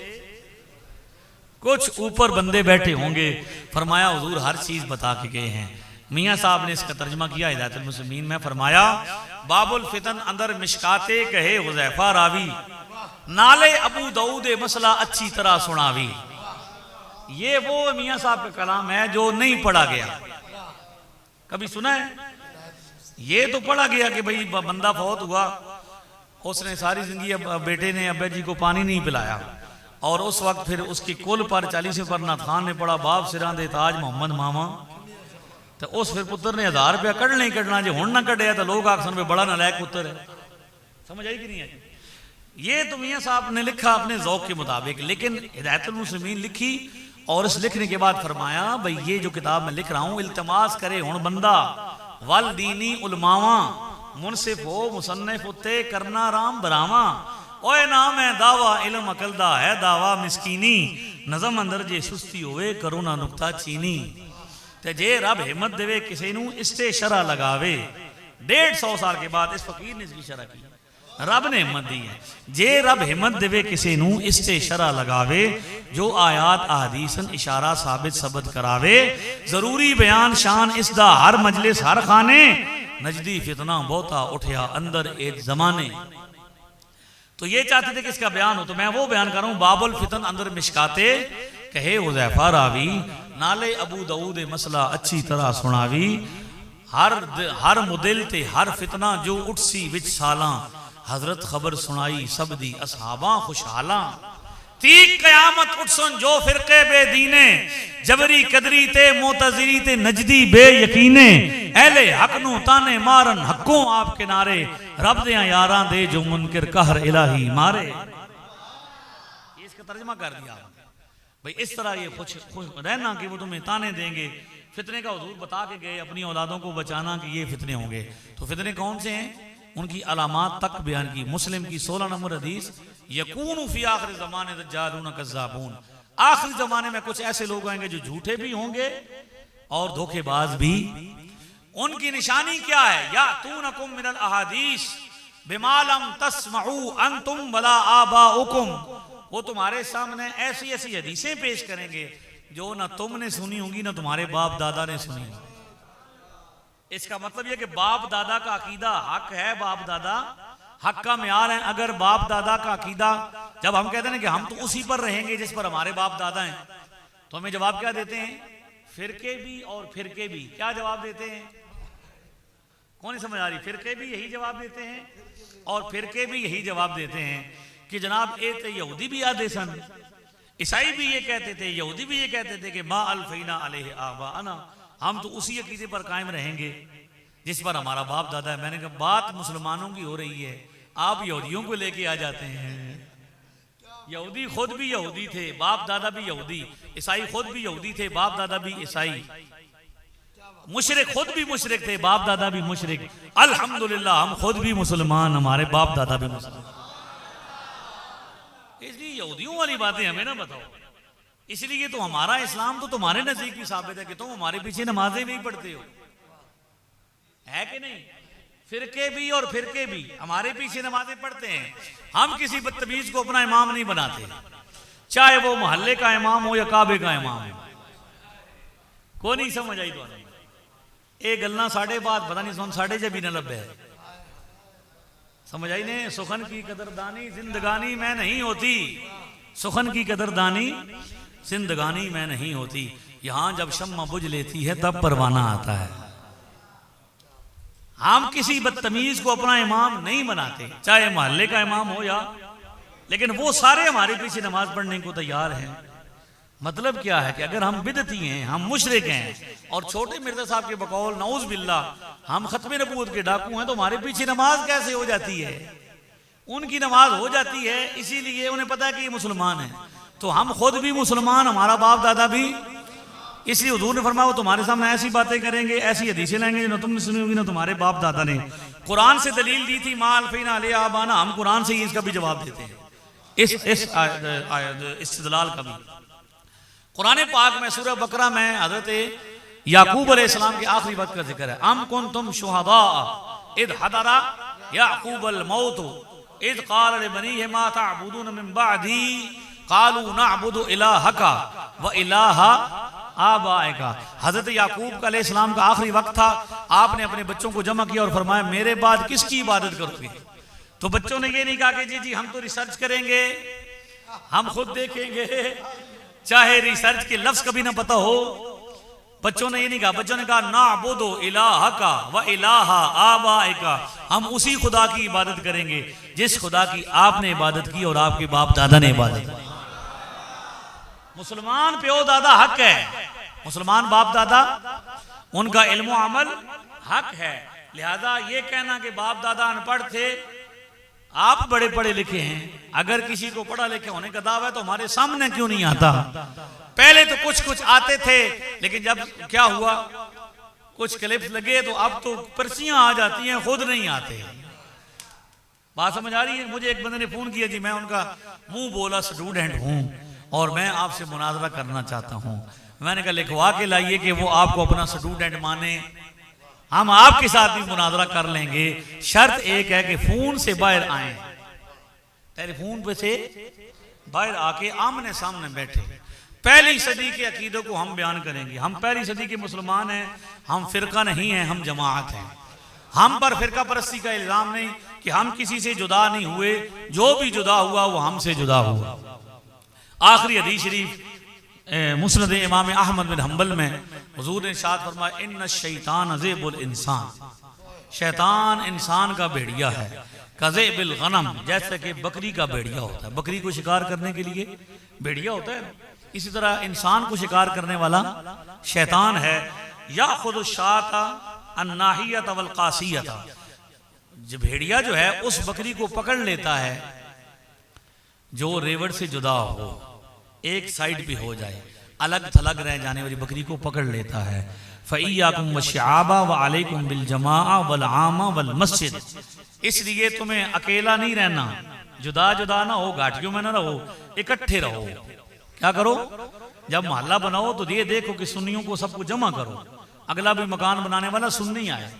कुछ ऊपर बंदे बैठे होंगे। फरमाया हुजूर हर चीज बता के गए हैं। मियाँ साहब ने इसका तर्जुमा किया हिदायतुल मुस्लिमीन में, फरमाया बाबुल फितन अंदर मिशकाते कहे हुज़ैफा रावी, नाले अबू दाऊद मसला अच्छी तरह सुनावी। ये वो मियाँ साहब का कलाम है जो नहीं पढ़ा गया। कभी सुना है? ये तो पढ़ा गया कि भाई बंदा फौत हुआ, उसने सारी जिंदगी बेटे ने अब्बा जी को पानी नहीं पिलाया, और उस वक्त फिर उसकी कुल पर 40 पर नाथ खान ने पढ़ा बाप सिरां दे ताज मोहम्मद मामा, तो उस फिर पुत्र ने 1000 रुपया कढ़ नहीं कढ़ना, जो हुण ना कढ़िया तो लोग आखसन में बड़ा नालायक पुत्र है। समझ आई कि नहीं है? ये तो मियाँ साहब ने लिखा अपने ज़ौक़ के मुताबिक, लेकिन हिदायतुल मुस्लिमीन लिखी और इस लिखने के बाद फरमाया भाई ये जो किताब मैं लिख रहा हूँ इल्तमास करे हुण बंदा वल दीनी उलमावा मुनसिफ हो मुसन्निफ उत्ते करना राम बरावा ओए नाम है दावा इल्म अकल दा है दावा मिसकीनी नज़म अंदर जे सुस्ती होवे करो ना नुक्ता चीनी ते जे रब हिम्मत देवे किसी नू इसते शरा लगावे 150 साल के बाद इस फकीर ने इसकी शरा की रब ने हिम्मत दी है जे रब हिम्मत देवे किसी नू इसते शरा लगावे जो आयात अहदीसन इशारा साबित सबत करावे जरूरी बयान शान इसदा हर मजलिस हर खाने नजदी फितना बहुता उठया अंदर एक जमाने। तो ये चाहते थे कि इसका बयान हो तो मैं वो बयान कर रहा हूं बाबुल फितन अंदर मिशकाते कहे हुज़ैफा रावी नाले अबू दाऊद मसला अच्छी तरह सुनावी हर मुदिल ते हर फितना जो उठसी विच सालां हजरत खबर सुनाई सब दी असहाबा खुशहाला तीक कयामत उठसन जो फिरके बेदीने जबरी कदरी ते मोतजिरी ते नजदी बे यकीने अहले हक नू ताने मारन हकों आप किनारे रब दे यारां दे जो मुनकिर कहर इलाही मारे। इसका तर्जमा कर दिया भाई इस तरह ये खुश रहना कि वो तुम्हें ताने देंगे। फितने का हुजूर बता के गए अपनी औलादों को बचाना कि ये फितने होंगे। तो फितने कौन से हैं उनकी अलामात तक बयान की। मुस्लिम की 16 नंबर हदीस यकूनु फी आखिर ज़माने दज्जालून कज़्ज़ाबून आखिरी जमाने में कुछ ऐसे लोग आएंगे जो झूठे भी होंगे और धोखेबाज भी। उनकी निशानी क्या है या तूनकुम मिनल अहादीस बिमा लम तस्मऊ अंतुम वला आबाउकुम वो तुम्हारे सामने ऐसी ऐसी हदीसें पेश करेंगे जो ना तुमने सुनी होंगी ना तुम्हारे बाप दादा ने सुनी होगी। इसका मतलब यह कि बाप दादा का अकीदा हक है बाप दादा हक का म्यार है। अगर बाप दादा का अकीदा जब हम कहते हैं कि हम तो उसी पर रहेंगे जिस पर हमारे बाप दादा हैं तो हमें जवाब क्या देते हैं फिरके भी और फिरके भी क्या जवाब देते हैं कौन समझ आ रही। फिरके भी यही जवाब देते हैं और फिरके भी यही जवाब देते हैं कि जनाब ए तो यहूदी भी आदे सन ईसाई भी ये कहते थे यहूदी भी ये कहते थे कि मा अल्फैना अलैहि आबाअना हम तो उसी अकीदे पर कायम रहेंगे जिस पर हमारा बाप दादा है। मैंने कहा बात मुसलमानों की हो रही है आप यहूदियों को लेके आ जाते हैं। यहूदी खुद भी यहूदी थे बाप दादा भी यहूदी ईसाई खुद भी यहूदी थे बाप दादा भी ईसाई मुशरिक खुद भी मुशरिक थे बाप दादा भी मुशरिक। अल्हम्दुलिल्लाह हम खुद भी मुसलमान हमारे बाप दादा भी मुसलमान। इसलिए यहूदियों वाली बातें हमें ना बताओ। इसलिए तो हमारा इस्लाम तो तुम्हारे नजदीक भी साबित है कि तुम हमारे पीछे नमाजें नहीं पढ़ते हो है कि नहीं। फिरके भी और फिरके भी हमारे पीछे नमाजें पढ़ते हैं। हम किसी बदतमीज को अपना इमाम नहीं बनाते चाहे वो मोहल्ले का इमाम हो या काबे का इमाम हो। को नहीं समझ आई तो ये गल्ला साढ़े बात पता नहीं सुन साढ़े जब भी न लभे समझ आई ने। सुखन की कदरदानी जिंदगानी में नहीं होती सुखन की कदरदानी जिंदगानी में नहीं होती। यहां जब शम्मा बुझ लेती है तब परवाना आता है। हम किसी बदतमीज को अपना इमाम नहीं बनाते चाहे मोहल्ले का इमाम हो या लेकिन वो सारे हमारे पीछे नमाज पढ़ने को तैयार हैं। मतलब क्या है कि अगर हम बिदती हैं हम मुशरिक हैं और छोटे मिर्जा साहब के बकौल नऊज बिल्लाह हम खत्म नबूवत के डाकू हैं तो हमारे पीछे नमाज कैसे हो जाती है। उनकी नमाज हो जाती है इसीलिए उन्हें पता है कि ये मुसलमान है। तो हम खुद भी मुसलमान हमारा बाप दादा भी। इसलिए हुजूर ने फरमाया वो तुम्हारे सामने ऐसी बातें करेंगे ऐसी हदीसें लाएंगे ना तुमने सुनी होगी ना तुम्हारे बाप दादा ने। कुरान से दलील दी थी माल फीना ले आबाना हम कुरान से ही इसका भी जवाब देते हैं इस इस्तिदलाल का भी। कुरान पाक में सूरह बकरा में हजरत याकूब अलैहिस्सलाम के आखिरी वक्त का जिक्र है। अम कुंतुम शुहदा इद हदरा याकूब अल मौत इद क़ाल लिबनीहि मा तअबुदून मिन बअदी क़ालू नअबुदु इलाहका व इलाहा आबाएका। हजरत याकूब का अलैहिस्सलाम का आखिरी वक्त था। आपने अपने बच्चों को जमा किया और फरमाया मेरे बाद किसकी इबादत करोगे। तो बच्चों ने ये नहीं कहा कि जी जी हम तो रिसर्च करेंगे हम खुद देखेंगे चाहे रिसर्च के लफ्ज कभी ना पता हो। बच्चों ने ये नहीं कहा। बच्चों ने कहा नाबुदु इलाहका व इलाहा आबाएका हम उसी खुदा की इबादत करेंगे जिस खुदा की आपने इबादत की और आपके बाप दादा ने इबादत की। मुसलमान प्यो दादा हक है मुसलमान बाप दादा उनका इल्म अमल हक है। लिहाजा ये कहना कि बाप दादा अनपढ़ थे आप बड़े पढ़े लिखे हैं अगर किसी को पढ़ा लिखे होने का दावा है तो हमारे सामने क्यों नहीं आता। पहले तो कुछ कुछ आते थे लेकिन जब क्या हुआ कुछ क्लिप्स लगे तो अब तो पर्चियां आ जाती हैं, खुद नहीं आते। बात समझ आ रही है? मुझे एक बंदे ने फोन किया जी, मैं उनका मुंह बोला स्टूडेंट हूं और मैं आपसे मुनाजरा करना चाहता हूं। मैंने कहा लिखवा के लाइए कि वो आपको अपना स्टूडेंट माने, हम आपके साथ भी मुनाजरा कर लेंगे। शर्त एक है कि फोन से बाहर आए, टेलीफोन पे से बाहर आके आमने सामने बैठे। पहली सदी के अकीदों को हम बयान करेंगे। हम पहली सदी के मुसलमान हैं, हम फिरका नहीं हैं, हम जमात हैं। हम पर फिरका परस्ती का इल्जाम नहीं कि हम किसी से जुदा नहीं हुए, जो भी जुदा हुआ वो हमसे जुदा हुआ। आखिरी हदीस शरीफ मुस्नद इमाम अहमद बिन हम्बल में हुजूर ने इरशाद फरमाया, इन्न शैतान अज़ेबुल इंसान, शैतान इंसान का भेड़िया है, कज़ेबिल गनम, जैसे कि बकरी का भेड़िया होता है। बकरी को शिकार करने के लिए भेड़िया होता है, इसी तरह इंसान को शिकार करने वाला शैतान है। या खुद शाता अन्नाहियत वल कासियत, जो भेड़िया जो है उस बकरी को पकड़ लेता है जो रेवड़ से जुदा हो, एक साइड पे हो जाए, अलग थलग रह जाने वाली बकरी को पकड़ लेता है। फ़इय्याकुम वश्शिआबा व अलैकुम बिल जमाआ वल आमा वल मस्जिद, इसलिए तुम्हें अकेला नहीं रहना, जुदा जुदा ना हो, घाटियों में ना रहो, इकट्ठे रहो। क्या करो? जब मोहल्ला बनाओ तो ये देखो कि सुन्नियों को सबको जमा करो। अगला भी मकान बनाने वाला सुन्नी आए,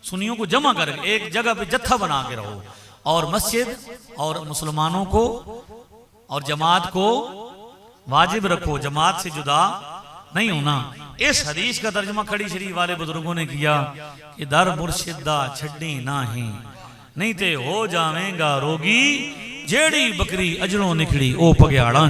सुन्नियों को जमा कर एक जगह पे जत्था बना के रहो। और मस्जिद और मुसलमानों को और जमात को वाजिब रखो, जमात से जुदा नहीं होना। इस हदीस का तर्जुमा खड़ी शरीफ वाले बुजुर्गों ने किया कि दर मुर्शिदा छड्डी नाही, नहीं ते हो जावेगा रोगी, जेड़ी बकरी अजरों निकली ओ पगयाड़ा।